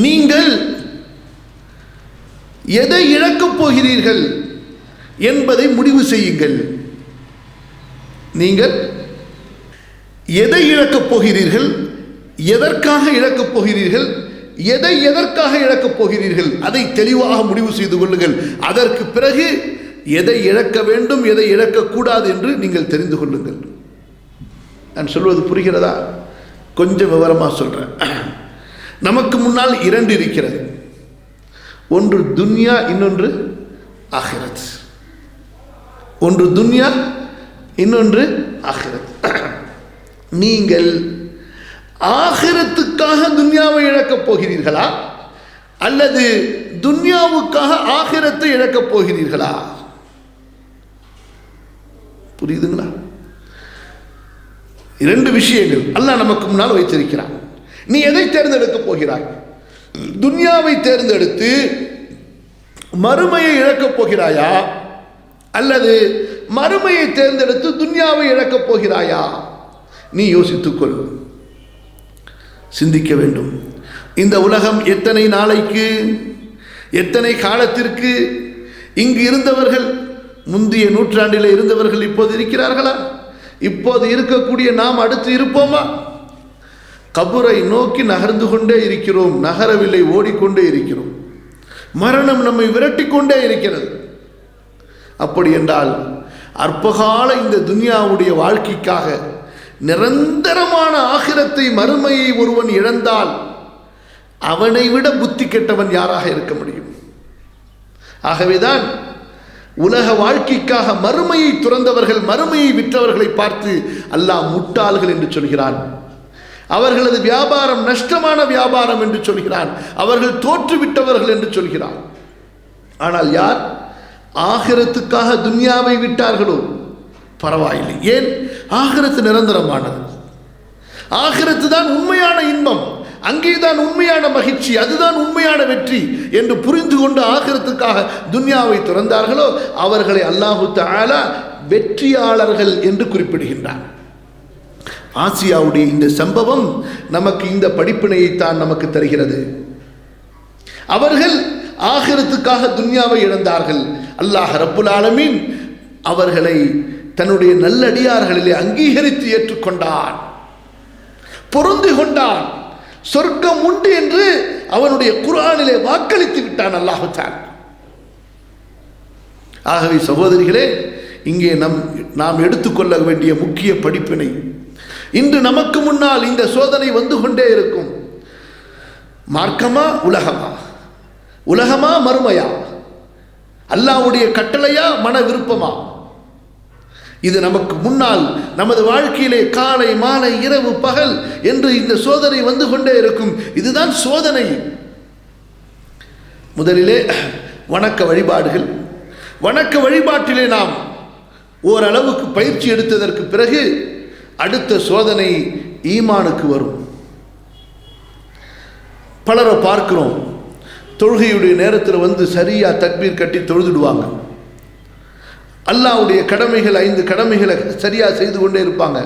S2: நீங்கள் எதை இழக்கப் போகிறீர்கள் என்பதை முடிவு செய்யுங்கள். நீங்கள் எதை இழக்கப் போகிறீர்கள், எதற்காக இழக்கப் போகிறீர்கள், எதற்காக இழக்கப் போகிறீர்கள், அதை தெளிவாக முடிவு செய்து கொள்ளுங்கள். அதற்கு பிறகு எதை இழக்க வேண்டும், எதை இழக்கக்கூடாது என்று நீங்கள் தெரிந்து கொள்ளுங்கள். நான் சொல்வது புரிகிறதா? கொஞ்சம் விவரமாக சொல்கிறேன். நமக்கு முன்னால் இரண்டு இருக்கிறது, ஒன்று துன்யா, இன்னொன்று ஆகிரத். ஒன்று துன்யா, இன்னொன்று ஆகிரத். நீங்கள் ஆகிரத்துக்காக துன்யாவை இழக்கப் போகிறீர்களா, அல்லது துன்யாவுக்காக ஆகிரத்தை இழக்கப் போகிறீர்களா? புரியுதுங்களா? இரண்டு விஷயங்கள் அல்லாஹ் நமக்கு முன்னால் வைத்திருக்கிறான். நீ எதை தேர்ந்தெடுக்கப் போகிறாய்? துன்யாவை தேர்ந்தெடுத்து மறுமையை இழக்கப் போகிறாயா, அல்லது மறுமையை தேர்ந்தெடுத்து துன்யாவை இழக்கப் போகிறாயா? நீ யோசித்துக்கொள், சிந்திக்க வேண்டும். இந்த உலகம் எத்தனை நாளைக்கு, எத்தனை காலத்திற்கு? இங்கு இருந்தவர்கள், முந்தைய நூற்றாண்டில் இருந்தவர்கள் இப்போது இருக்கிறார்களா? இப்போது இருக்கக்கூடிய நாம் அடுத்து இருப்போமா? கபரை நோக்கி நகர்ந்து கொண்டே இருக்கிறோம், நகரவில்லை, ஓடிக்கொண்டே இருக்கிறோம். மரணம் நம்மை விரட்டி கொண்டே இருக்கிறது. அப்படி என்றால் அற்பகால இந்த துன்யாவுடைய வாழ்க்கைக்காக நிரந்தரமான ஆகிரத்தை, மறுமையை ஒருவன் இழந்தால் அவனை விட புத்தி கெட்டவன் யாராக இருக்க முடியும்? ஆகவேதான் உலக வாழ்க்கைக்காக மறுமையை துறந்தவர்கள், மறுமையை விற்றவர்களை பார்த்து அல்லாஹ் முட்டாள்கள் என்று சொல்கிறான். அவர்களது வியாபாரம் நஷ்டமான வியாபாரம் என்று சொல்கிறான். அவர்கள் தோற்றுவிட்டவர்கள் என்று சொல்கிறான். ஆனால் யார் ஆகிரத்துக்காக துன்யாவை விட்டார்களோ பரவாயில்லை. ஏன்? ஆகிரத்து நிரந்தரமானது. ஆகிரத்து தான் உண்மையான இன்பம், அங்கேதான் உண்மையான மகிழ்ச்சி, அதுதான் உண்மையான வெற்றி என்று புரிந்து கொண்டு ஆகிரத்துக்காக துன்யாவை துறந்தார்களோ அவர்களை அல்லாஹு தஆலா வெற்றியாளர்கள் என்று குறிப்பிடுகின்றார். ஆசியாவுடைய இந்த சம்பவம் நமக்கு இந்த படிப்பினையைத்தான் நமக்கு தருகிறது. அவர்கள் ஆகிரத்துக்காக துன்யாவை இழந்தார்கள். அல்லாஹ் ரப்புல் ஆலமீன் அவர்களை தன்னுடைய நல்லடியார்களிலே அங்கீகரித்து ஏற்றுக்கொண்டான், பொருந்தி கொண்டான். சொர்க்கம் உண்டு என்று அவனுடைய குர்ஆனிலே வாக்களித்து விட்டான் அல்லாஹ் தஆலா. ஆகவே சகோதரிகளே, இங்கே நாம் எடுத்துக்கொள்ள வேண்டிய முக்கிய படிப்பினை, இன்று நமக்கு முன்னால் இந்த சோதனை வந்து கொண்டே இருக்கும். மார்க்கமா உலகமா? உலகமா மறுமையா? அல்லாஹ்வுடைய கட்டளையா மன விருப்பமா? இது நமக்கு முன்னால் நமது வாழ்க்கையிலே காலை மாலை இரவு பகல் என்று இந்த சோதனை வந்து கொண்டே இருக்கும். இதுதான் சோதனை. முதலிலே வணக்க வழிபாடுகள், வணக்க வழிபாட்டிலே நாம் ஓரளவுக்கு பயிற்சி எடுத்ததற்கு பிறகு அடுத்த சோதனை ஈமானுக்கு வரும். பலரை பார்க்கிறோம், தொழுகையுடைய நேரத்தில் வந்து சரியா தக்பீர் கட்டி தொழுதுடுவாங்க. அல்லாஹ்வுடைய கடமைகள் 5 கடமைகளை சரியா செய்து கொண்டே இருப்பாங்க.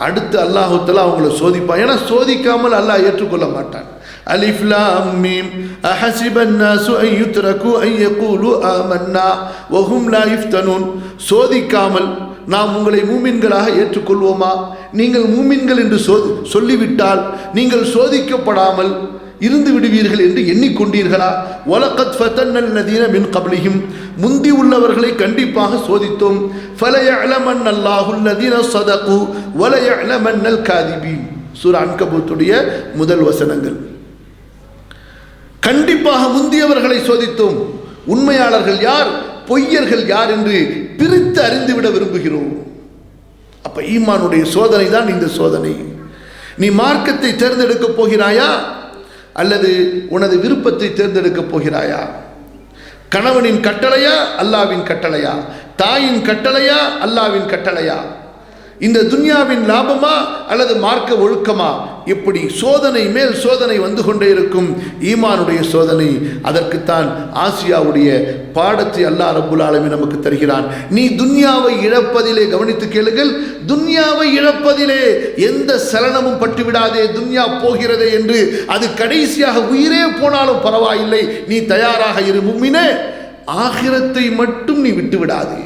S2: அடுத்து அல்லாஹ் தஆலா அவங்களை சோதிப்பான். ஏன்னா சோதிக்காமல் அல்லாஹ் ஏற்றுக்கொள்ள மாட்டான். அலிஃப் லாம் மீம் அஹஸிபன் நாசு அன் யுத்ரகு அன் யகூலு ஆமன்னா வஹும் லா யுஃப்தனூன். சோதிக்காமல் நாம் உங்களை மூமின்களாக ஏற்றுக்கொள்வோமா? நீங்கள் மூமின்கள் என்று சொல்லிவிட்டால் நீங்கள் சோதிக்கப்படாமல் இருந்து விடுவீர்கள் என்று எண்ணிக்கொண்டீர்களா? வலகத் ஃபதன்னல் லதீன மின் கப்லிஹிம், முந்தி உள்ளவர்களை கண்டிப்பாக சோதித்தோம். ஃபலயஅலமன்னல்லாஹு அல்லதீன ஸதகு வலயஅலமன்னல் காதிபீன். சூரா அன்கபூத்துடைய முதல் வசனங்கள். கண்டிப்பாக முந்தியவர்களை சோதித்தோம். உண்மையாளர்கள் யார், பொய்யர்கள் யார் என்று பிரித்து அறிந்துவிட விரும்புகிறோம். அப்ப ஈமானுடைய சோதனை தான் இந்த சோதனை. நீ மார்க்கத்தை தேர்ந்தெடுக்கப் போகிறாயா அல்லது உனது விருப்பத்தை தேர்ந்தெடுக்கப் போகிறாயா? கணவனின் கட்டளையா அல்லாஹ்வின் கட்டளையா? தாயின் கட்டளையா அல்லாஹ்வின் கட்டளையா? இந்த துன்யாவின் லாபமா அல்லது மார்க்க ஒழுக்கமா? இப்படி சோதனை மேல் சோதனை வந்து கொண்டே இருக்கும். ஈமானுடைய சோதனை. அதற்குத்தான் ஆசியாவுடைய பாடத்தை அல்லாஹ் ரப்புல் ஆலமீன் நமக்கு தருகிறான். நீ துன்யாவை இழப்பதிலே, கவனித்து கேளுங்கள், துன்யாவை இழப்பதிலே எந்த சலனமும் பட்டுவிடாதே. துன்யா போகிறதே என்று அது கடைசியாக உயிரே போனாலும் பரவாயில்லை, நீ தயாராக இரு முஃமினே. ஆகிரத்தை மட்டும் நீ விட்டுவிடாதே.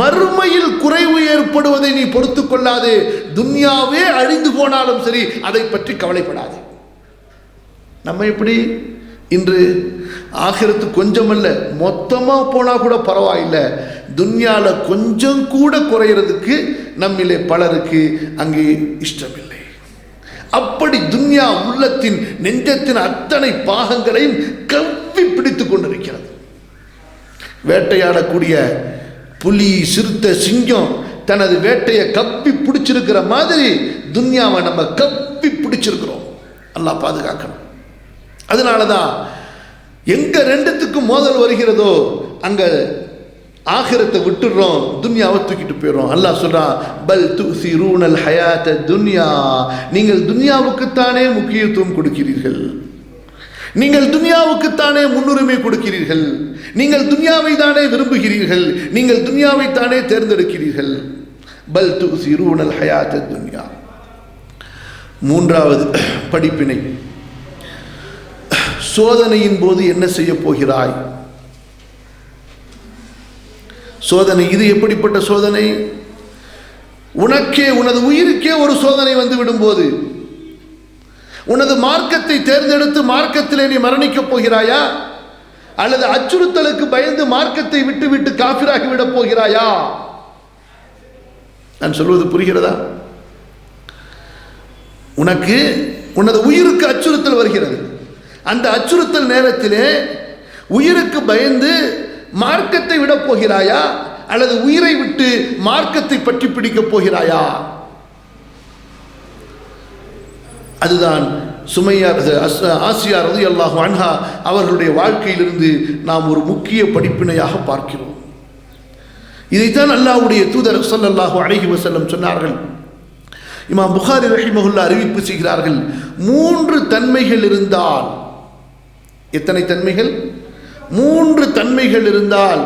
S2: மறுமையில் குறைவு ஏற்படுவதை நீ பொறுத்து கொள்ளாதே. துன்யாவே அழிந்து போனாலும் சரி, அதை பற்றி கவலைப்படாதே. நம்ம எப்படி இன்று ஆகிரத்து கொஞ்சமல்ல, மொத்தமா போனா கூட பரவாயில்லை, துன்யால கொஞ்சம் கூட குறையிறதுக்கு நம்மிலே பலருக்கு அங்கே இஷ்டமில்லை. அப்படி துன்யா உள்ளத்தின் நெஞ்சத்தின் அத்தனை பாகங்களையும் கவ்வி பிடித்து கொண்டிருக்கிறது. வேட்டையாடக்கூடிய புலி, சிறுத்தை, சிங்கம் தனது வேட்டையை கப்பி பிடிச்சிருக்கிற மாதிரி துன்யாவை நம்ம கப்பி பிடிச்சிருக்கிறோம். அல்லாஹ் பாதுகாக்கணும். அதனால தான் எங்க ரெண்டுத்துக்கும் மோதல் வருகிறதோ அங்க ஆகிரத்தை விட்டுறோம், துன்யாவை தூக்கிட்டு போயிடுறோம். அல்லாஹ் சொல்றான், பல் துஸிரூனல் ஹயாத துன்யா, நீங்கள் துன்யாவுக்குத்தானே முக்கியத்துவம் கொடுக்கிறீர்கள், நீங்கள் துன்யாவுக்குத்தானே முன்னுரிமை கொடுக்கிறீர்கள், நீங்கள் துன்யாவை தானே விரும்புகிறீர்கள், நீங்கள் துன்யாவை தானே தேர்ந்தெடுக்கிறீர்கள். பல் துஸிரூனல் ஹயாத துன்யா. மூன்றாவது படிப்பினை, சோதனையின் போது என்ன செய்ய போகிறாய்? சோதனை இது எப்படிப்பட்ட சோதனை? உனக்கே, உனது உயிருக்கே ஒரு சோதனை வந்து விடும்போது, உனது மார்க்கத்தை தேர்ந்தெடுத்து மார்க்கத்திலே நீ மரணிக்கப் போகிறாயா, அல்லது அச்சுறுத்தலுக்கு பயந்து மார்க்கத்தை விட்டு விட்டு காஃபிராகி விடப் போகிறாயா? நான் சொல்வது புரிகிறதா? உனக்கு உனது உயிருக்கு அச்சுறுத்தல் வருகிறது, அந்த அச்சுறுத்தல் நேரத்திலே உயிருக்கு பயந்து மார்க்கத்தை விடப் போகிறாயா, அல்லது உயிரை விட்டு மார்க்கத்தை பற்றி பிடிக்கப் போகிறாயா? அதுதான் ஆசியா ரலியல்லாஹு அன்ஹா அவர்களுடைய வாழ்க்கையிலிருந்து நாம் ஒரு முக்கிய படிப்பினையாக பார்க்கிறோம். இதைத்தான் அல்லாஹ்வுடைய தூதர் ஸல்லல்லாஹு அலைஹி வஸல்லம் சொன்னார்கள். இமாம் புகாரி ரஹிமஹுல்லாஹ் அறிவிப்பு செய்கிறார்கள், 3 தன்மைகள் இருந்தால், எத்தனை தன்மைகள்? 3 தன்மைகள் இருந்தால்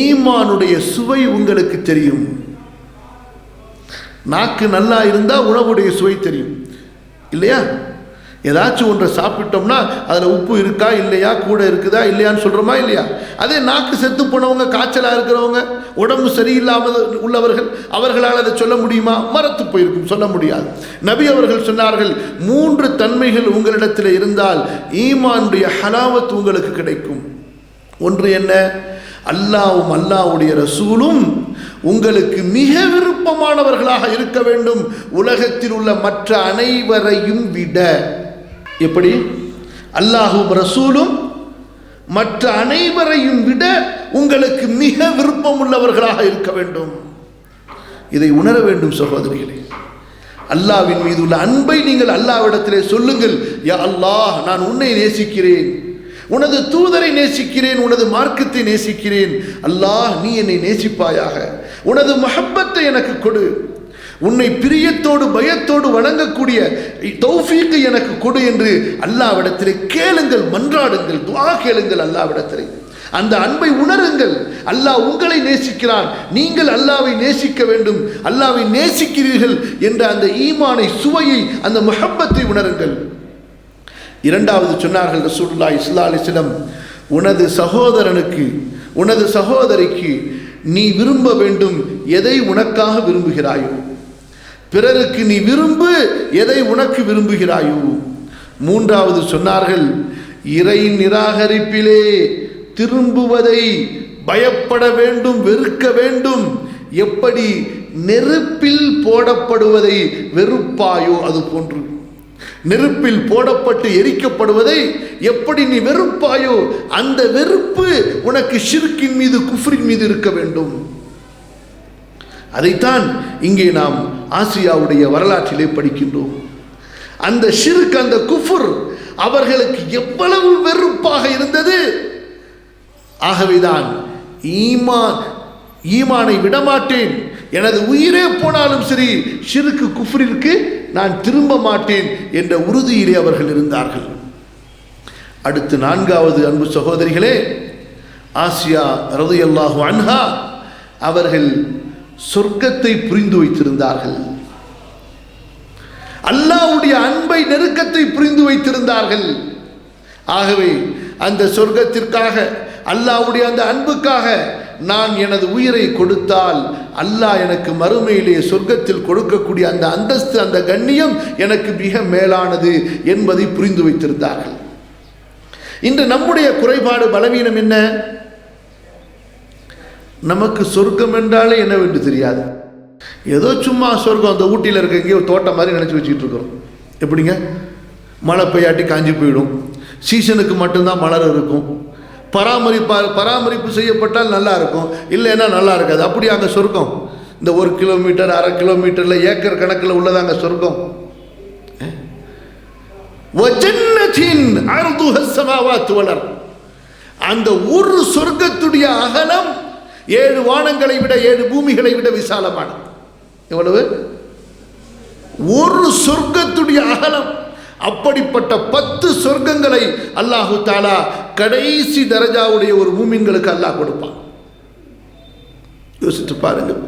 S2: ஈமானுடைய சுவை உங்களுக்கு தெரியும். நாக்கு நல்லா இருந்தால் உணவுடைய சுவை தெரியும் இல்லையா? ஏதாச்சும் ஒன்றை சாப்பிட்டோம்னா அதில் உப்பு இருக்கா இல்லையா, கூட இருக்குதா இல்லையான்னு சொல்கிறோமா இல்லையா? அதே நாக்கு செத்து போனவங்க, காய்ச்சலாக இருக்கிறவங்க, உடம்பு சரியில்லாமல் உள்ளவர்கள், அவர்களால் அதை சொல்ல முடியுமா? மரத்து போயிருக்கும், சொல்ல முடியாது. நபி அவர்கள் சொன்னார்கள், 3 தன்மைகள் உங்களிடத்தில் இருந்தால் ஈமானுடைய ஹலாவத் உங்களுக்கு கிடைக்கும். ஒன்று என்ன? அல்லாஹ்வும் அல்லாஹ்வுடைய ரசூலும் உங்களுக்கு மிக விருப்பமானவர்களாக இருக்க வேண்டும், உலகத்தில் உள்ள மற்ற அனைவரையும் விட. எப்படி? அல்லாஹ்வும் ரசூலும் மற்ற அனைவரையும் விட உங்களுக்கு மிக விருப்பம் உள்ளவர்களாக இருக்க வேண்டும். இதை உணர வேண்டும் சகோதரிகளே. அல்லாஹ்வின் மீது உள்ள அன்பை நீங்கள் அல்லாஹ்விடத்திலே சொல்லுங்கள், யா அல்லாஹ், நான் உன்னை நேசிக்கிறேன், உனது தூதரை நேசிக்கிறேன், உனது மார்க்கத்தை நேசிக்கிறேன், அல்லாஹ் நீ என்னை நேசிப்பாயாக, உனது மஹப்பத்தை எனக்கு கொடு, உன்னை பிரியத்தோடு பயத்தோடு வணங்கக்கூடிய தௌஃபீக்கை எனக்கு கொடு என்று அல்லாஹ்விடத்திலே கேளுங்கள், மன்றாடுங்கள், துஆ கேளுங்கள் அல்லாஹ்விடத்திலே. அந்த அன்பை உணருங்கள். அல்லாஹ் உங்களை நேசிக்கிறான், நீங்கள் அல்லாஹ்வை நேசிக்க வேண்டும், அல்லாஹ்வை நேசிக்கிறீர்கள் என்ற அந்த ஈமானை, சுவையை, அந்த மஹப்பத்தை உணருங்கள். இரண்டாவது சொன்னார்கள் ரசூலுல்லாஹி ஸல்லல்லாஹு அலைஹி வஸல்லம், உனது சகோதரனுக்கு, உனது சகோதரிக்கு நீ விரும்ப வேண்டும் எதை உனக்காக விரும்புகிறாயோ, பிறருக்கு நீ விரும்பு எதை உனக்கு விரும்புகிறாயோ. மூன்றாவது சொன்னார்கள், இறை நிராகரிப்பிலே திரும்புவதை பயப்பட வேண்டும், வெறுக்க வேண்டும். எப்படி நெருப்பில் போடப்படுவதை வெறுப்பாயோ அது போன்று, நெருப்பில் போடப்பட்டு எரிக்கப்படுவதை எப்படி நீ வெறுப்பாயோ அந்த வெறுப்பு உனக்கு ஷிர்கின் மீது, குஃப்ரின் மீது இருக்க வேண்டும். அதைத்தான் இங்கே நாம் ஆசியாவுடைய வரலாற்றிலே படிக்கின்றோம். அந்த ஷிர்க், அந்த குஃபுர் அவர்களுக்கு எவ்வளவு வெறுப்பாக இருந்தது. ஆகவேதான் ஈமானை விடமாட்டேன், எனது உயிரே போனாலும் சரி ஷிர்க்கு குஃப்ரிற்கு நான் திரும்ப மாட்டேன் என்ற உறுதியிலே அவர்கள் இருந்தார்கள். அடுத்து நான்காவது அன்பு சகோதரிகளே, ஆசியா ரலியல்லாஹு அன்ஹா அவர்கள் சொர்க்கத்தை புரிந்து வைத்திருந்தார்கள், அல்லாஹ்வுடைய அன்பை, நெருக்கத்தை புரிந்து வைத்திருந்தார்கள். ஆகவே அந்த சொர்க்கத்திற்காக, அல்லாஹ்வுடைய அந்த அன்புக்காக நான் எனது உயிரை கொடுத்தால் அல்லாஹ் எனக்கு மறுமையிலே சொர்க்கத்தில் கொடுக்கக்கூடிய அந்த அந்தஸ்து, அந்த கண்ணியம் எனக்கு மிக மேலானது என்பதை புரிந்து வைத்திருந்தார்கள். இன்று நம்முடைய குறைபாடு, பலவீனம் என்ன? நமக்கு சொர்க்கம் என்றாலே என்னவென்று தெரியாது. ஏதோ சும்மா சொர்க்கம், அந்த ஊட்டியில் இருக்க எங்கேயோ தோட்டம் மாதிரி நினச்சி வச்சுக்கிட்டு இருக்கிறோம். எப்படிங்க? மழை பெய்யாட்டி காஞ்சி போயிடும், சீசனுக்கு மட்டும்தான் மலர் இருக்கும், பராமரிப்பு செய்யப்பட்டால் நல்லா இருக்கும், இல்லைன்னா நல்லா இருக்காது. அப்படி அங்கே சொர்க்கம் இந்த 1 கிலோமீட்டர், 1/2 கிலோமீட்டரில் ஏக்கர் கணக்கில் உள்ளதாங்க சொர்க்கம். அந்த ஒரு சொர்க்கத்துடைய அகலம் 7 வானங்களை விட 7 பூமிகளை விட விசாலமானது. எவ்வளவு? ஒரு சொர்க்கத்துடைய அகலம். அப்படிப்பட்ட 10 சொர்க்கங்களை அல்லாஹு தஆலா கடைசி தரஜாவுடைய ஒரு மூமின்களுக்கு அல்லாஹ் கொடுப்பான். யோசித்து பாருங்கள்.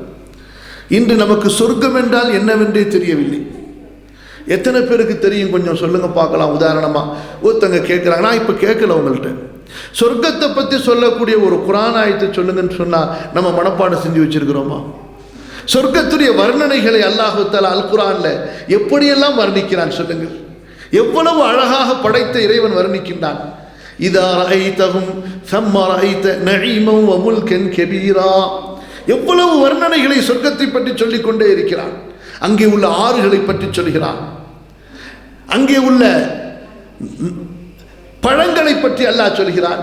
S2: இன்று நமக்கு சொர்க்கம் என்றால் என்னவென்றே தெரியவில்லை. எத்தனை பேருக்கு தெரியும்? கொஞ்சம் சொல்லுங்க பார்க்கலாம். உதாரணமா ஒருத்தங்க கேட்குறாங்க, நான் இப்போ கேட்கல உங்கள்கிட்ட, சொர்க்கத்தை பற்றி சொல்லக்கூடிய ஒரு குர்ஆன் ஆயத்தை சொல்லுங்கன்னு சொன்னால் நம்ம மனப்பாடம் செஞ்சு வச்சிருக்கிறோமா? சொர்க்கத்துடைய வர்ணனைகளை அல்லாஹு தஆலா அல் குர்ஆன்ல எப்படியெல்லாம் வர்ணிக்கிறான் சொல்லுங்கள். எவ்வளவு அழகாக படைத்த இறைவன் வர்ணிக்கின்றான். இதா ரஐதஹும் ஸம்ம ரஐத நஈமன் வ முல்கன் கபீரா. எவ்வளவு வர்ணனைகளை சொர்க்கத்தை பற்றி சொல்லிக் கொண்டே இருக்கிறான். அங்கே உள்ள ஆறுகளை பற்றி சொல்கிறான், அங்கே உள்ள பழங்களை பற்றி அல்லாஹ் சொல்கிறான்,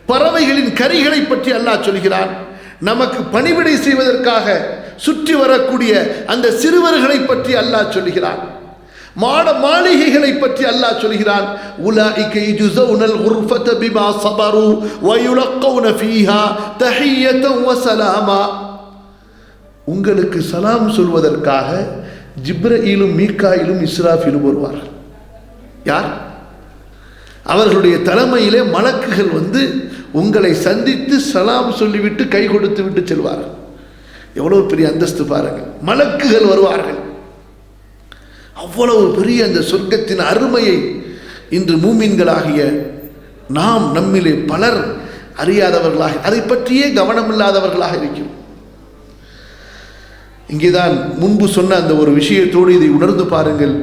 S2: பறவைகளின் கரிகளை பற்றி அல்லாஹ் சொல்கிறான், நமக்கு பணிவிடை செய்வதற்காக சுற்றி வரக்கூடிய அந்த சிறுவர்களை பற்றி அல்லாஹ் சொல்கிறான், மாட மாளிகைகளை பற்றி அல்லாஹ் சொல்கிறான். உலாயிக யுஜஸவுனல் குர்ஃபத பிமா ஸபரு வ யுலக்கவுன ஃபீஹா தஹிய்யதன் வ ஸலாமா. உங்களுக்கு சலாம் சொல்வதற்காக ஜிப்ரஈலும் மீகாயிலும் இஸ்ராஃபிலும் வருவார்கள். யார்? அவர்களுடைய தலைமையிலே மலக்குகள் வந்து உங்களை சந்தித்து சலாம் சொல்லிவிட்டு கை கொடுத்து விட்டு செல்வார்கள். எவ்வளவு பெரிய அந்தஸ்து பாருங்கள். மலக்குகள் வருவார்கள். அவ்வளவு பெரிய அந்த சொர்க்கத்தின் அருமையை இன்று மூமின்களாகிய நாம் நம்மிலே பலர் அறியாதவர்களாக, அதை பற்றியே கவனமில்லாதவர்களாக இருக்கிறோம். இங்கேதான் முன்பு சொன்ன அந்த ஒரு விஷயத்தோடு இதை உணர்ந்து பாருங்கள்.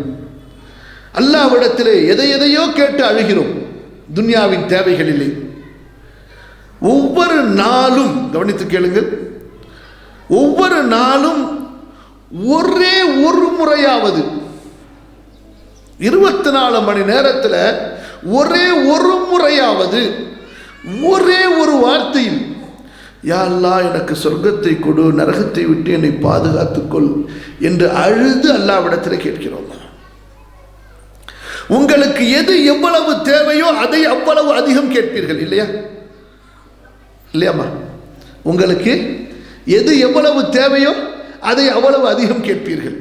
S2: அல்லாஹ்விடத்திலே எதையோ கேட்டு அழுகிறோம், துன்யாவின் தேவைகளிலே. ஒவ்வொரு நாளும் கவனித்து கேளுங்கள், ஒவ்வொரு நாளும் ஒரே ஒரு முறையாவது 24 மணி நேரத்தில் ஒரே ஒரு முறையாவது ஒரே ஒரு வார்த்தையில் யா அல்லாஹ் எனக்கு சொர்க்கத்தை கொடு, நரகத்தை விட்டு என்னை பாதுகாத்துக்கொள் என்று அழுது அல்லாஹ்விடத்தில் கேட்கிறோம். உங்களுக்கு எது எவ்வளவு தேவையோ அதை அவ்வளவு அதிகம் கேட்பீர்கள், இல்லையா? இல்லையாம்மா? உங்களுக்கு எது எவ்வளவு தேவையோ அதை அவ்வளவு அதிகம் கேட்பீர்கள்.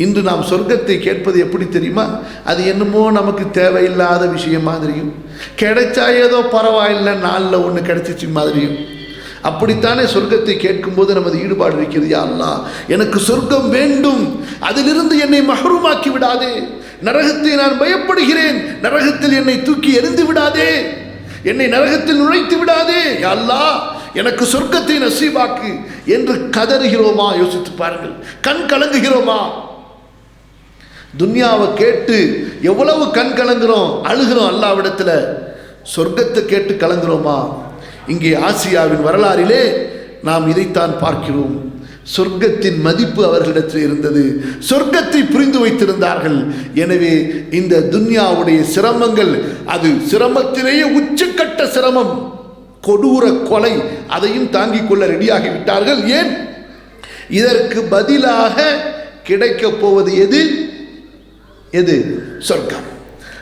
S2: இன்று நாம் சொர்க்கத்தை கேட்பது எப்படி தெரியுமா? அது என்னமோ நமக்கு தேவையில்லாத விஷயம் மாதிரியும், கிடைச்சா ஏதோ பரவாயில்லை, நாளில் ஒன்று கிடைச்சிச்சு மாதிரியும். அப்படித்தானே சொர்க்கத்தை கேட்கும்போது நமது ஈடுபாடு இருக்கிறது. யா அல்லாஹ் எனக்கு சொர்க்கம் வேண்டும், அதிலிருந்து என்னை மஹ்ரூமாக்கி விடாதே, நரகத்தை நான் பயப்படுகிறேன், நரகத்தில் என்னை தூக்கி எறிந்து விடாதே, என்னை நரகத்தில் நுழைத்து விடாதே, யா அல்லாஹ் எனக்கு சொர்க்கத்தை நசீபாக்கு என்று கதறுகிறோமா? யோசித்து பாருங்கள். கண் கலங்குகிறோமா? துன்யாவை கேட்டு எவ்வளவு கண் கலங்குறோம், அழுகிறோம். அல்லாஹ்விடத்தில் சொர்க்கத்தை கேட்டு கலங்குறோமா? இங்கே ஆசியாவின் வரலாறிலே நாம் இதைத்தான் பார்க்கிறோம். சொர்க்கத்தின் மதிப்பு அவர்களிடத்தில் இருந்தது, சொர்க்கத்தை புரிந்து வைத்திருந்தார்கள். எனவே இந்த துன்யாவுடைய சிரமங்கள், அது சிரமத்திலேயே உச்சக்கட்ட சிரமம், கொடூர கொலை, அதையும் தாங்கிக் கொள்ள ரெடியாகிவிட்டார்கள். ஏன்? இதற்கு பதிலாக கிடைக்கப் போவது எது? சொர்க்கம்.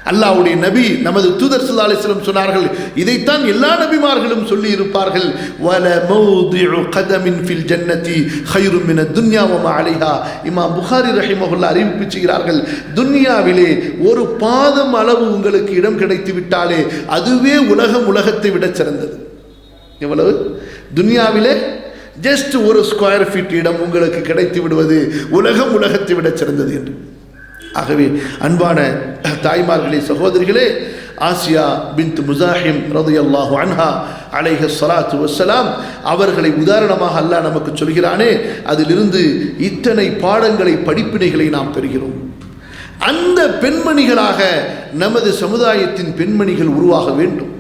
S2: அல்லாஹ்வுடைய நபி நமது தூதர் ஸல்லல்லாஹு அலைஹி வஸல்லம் சொன்னார்கள், இதைத்தான் எல்லா நபிமார்களும் சொல்லி இருப்பார்கள். வல மௌதிஉ கதமின் ஃபில் ஜன்னதி கைரும் மின துன்யா வ மா அலைஹா. இமாம் புகாரி ரஹிமஹுல்லாஹ் அறிவிப்பு செய்கிறார்கள், துன்யாவிலே ஒரு பாதம் அளவு உங்களுக்கு இடம் கிடைத்து விட்டாலே அதுவே உலகத்தை விட சிறந்தது. எவ்வளவு? துன்யாவிலே ஜஸ்ட் ஒரு ஸ்கொயர் ஃபீட் இடம் உங்களுக்கு கிடைத்து விடுவது உலகத்தை விட சிறந்தது என்று. ஆகவே அன்பான தாய்மார்களே, சகோதரிகளே, ஆசியா பின்த் முஸாஹிம் ரலியல்லாஹு அன்ஹா அலைஹி ஸலாத்து வஸ்ஸலாம் அவர்களை உதாரணமாக அல்லாஹ் நமக்கு சொல்கிறானே, அதிலிருந்து இத்தனை பாடங்களை, படிப்பினைகளை நாம் பெறுகிறோம். அந்த பெண்மணிகளாக நமது சமுதாயத்தின் பெண்மணிகள் உருவாக வேண்டும்.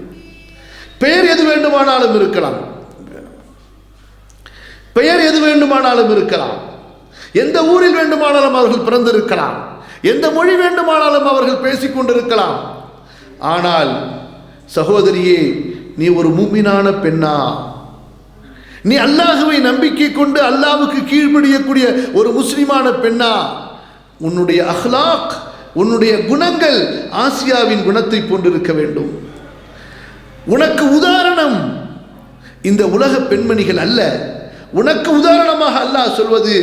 S2: பெயர் எது வேண்டுமானாலும் இருக்கலாம், பெயர் எது வேண்டுமானாலும் இருக்கலாம், எந்த ஊரில் வேண்டுமானாலும் அவர்கள் பிறந்திருக்கலாம், எந்த மொழி வேண்டுமானாலும் அவர்கள் பேசிக்கொண்டிருக்கலாம். ஆனால் சகோதரியே, நீ ஒரு மூமினான பெண்ணா? நீ அல்லாஹ்வை நம்பிக்கை கொண்டு அல்லாஹ்வுக்கு கீழ்ப்படியக்கூடிய ஒரு முஸ்லிமான பெண்ணா? உன்னுடைய அஹ்லாக், உன்னுடைய குணங்கள் ஆசியாவின் குணத்தை போன்றிருக்க வேண்டும். உனக்கு உதாரணம் இந்த உலக பெண்மணிகள் அல்ல. உனக்கு உதாரணமாக அல்லாஹ் சொல்வது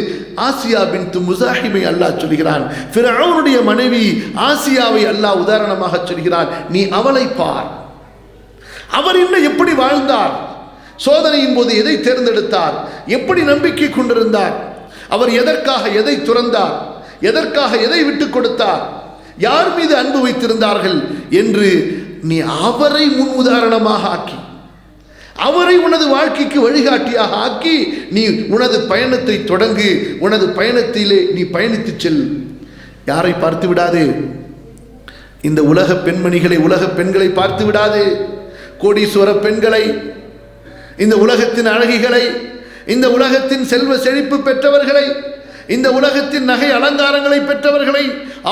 S2: ஆசியா பின்த் முஸாஹிமை அல்லாஹ் சொல்கிறான். ஃபிரௌனுடைய மனைவி ஆசியாவை அல்லாஹ் உதாரணமாக சொல்கிறான். நீ அவளை பார், அவர் இன்னும் எப்படி வாழ்ந்தார், சோதனையின் போது எதை தேர்ந்தெடுத்தார், எப்படி நம்பிக்கை கொண்டிருந்தார், அவர் எதற்காக எதை துறந்தார், எதற்காக எதை விட்டுக் கொடுத்தார், யார் மீது அன்பு வைத்திருந்தார்கள் என்று நீ அவரை முன் உதாரணமாக ஆக்கி, அவரை உனது வாழ்க்கைக்கு வழிகாட்டியாக ஆக்கி நீ உனது பயணத்தை தொடங்கு. உனது பயணத்திலே நீ பயணித்து செல். யாரை பார்த்து விடாதே, இந்த உலக பெண்மணிகளை, உலக பெண்களை பார்த்து விடாதே. கோடீஸ்வர பெண்களை, இந்த உலகத்தின் அழகிகளை, இந்த உலகத்தின் செல்வ செழிப்பு பெற்றவர்களை, இந்த உலகத்தின் நகை அலங்காரங்களை பெற்றவர்களை,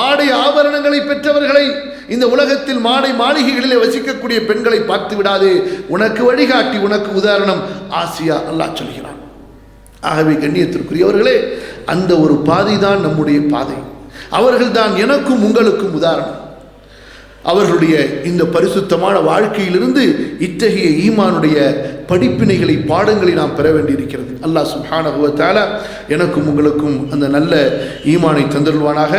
S2: ஆடை ஆபரணங்களை பெற்றவர்களை, இந்த உலகத்தில் மாளிகைகளிலே வசிக்கக்கூடிய பெண்களை பார்த்து விடாதே. உனக்கு வழிகாட்டி, உனக்கு உதாரணம் ஆசியா அல்லாஹ் சொல்கிறான். ஆகவே கண்ணியத்திற்குரியவர்களே, அந்த ஒரு பாதை தான் நம்முடைய பாதை. அவர்கள்தான் எனக்கும் உங்களுக்கும் உதாரணம். அவர்களுடைய இந்த பரிசுத்தமான வாழ்க்கையிலிருந்து இத்தகைய ஈமானுடைய படிப்பினைகளை, பாடங்களை நாம் பெற வேண்டியிருக்கிறது. அல்லாஹ் சுப்ஹானஹு வ தஆலா எனக்கும் உங்களுக்கும் அந்த நல்ல ஈமானை தந்தருள்வானாக.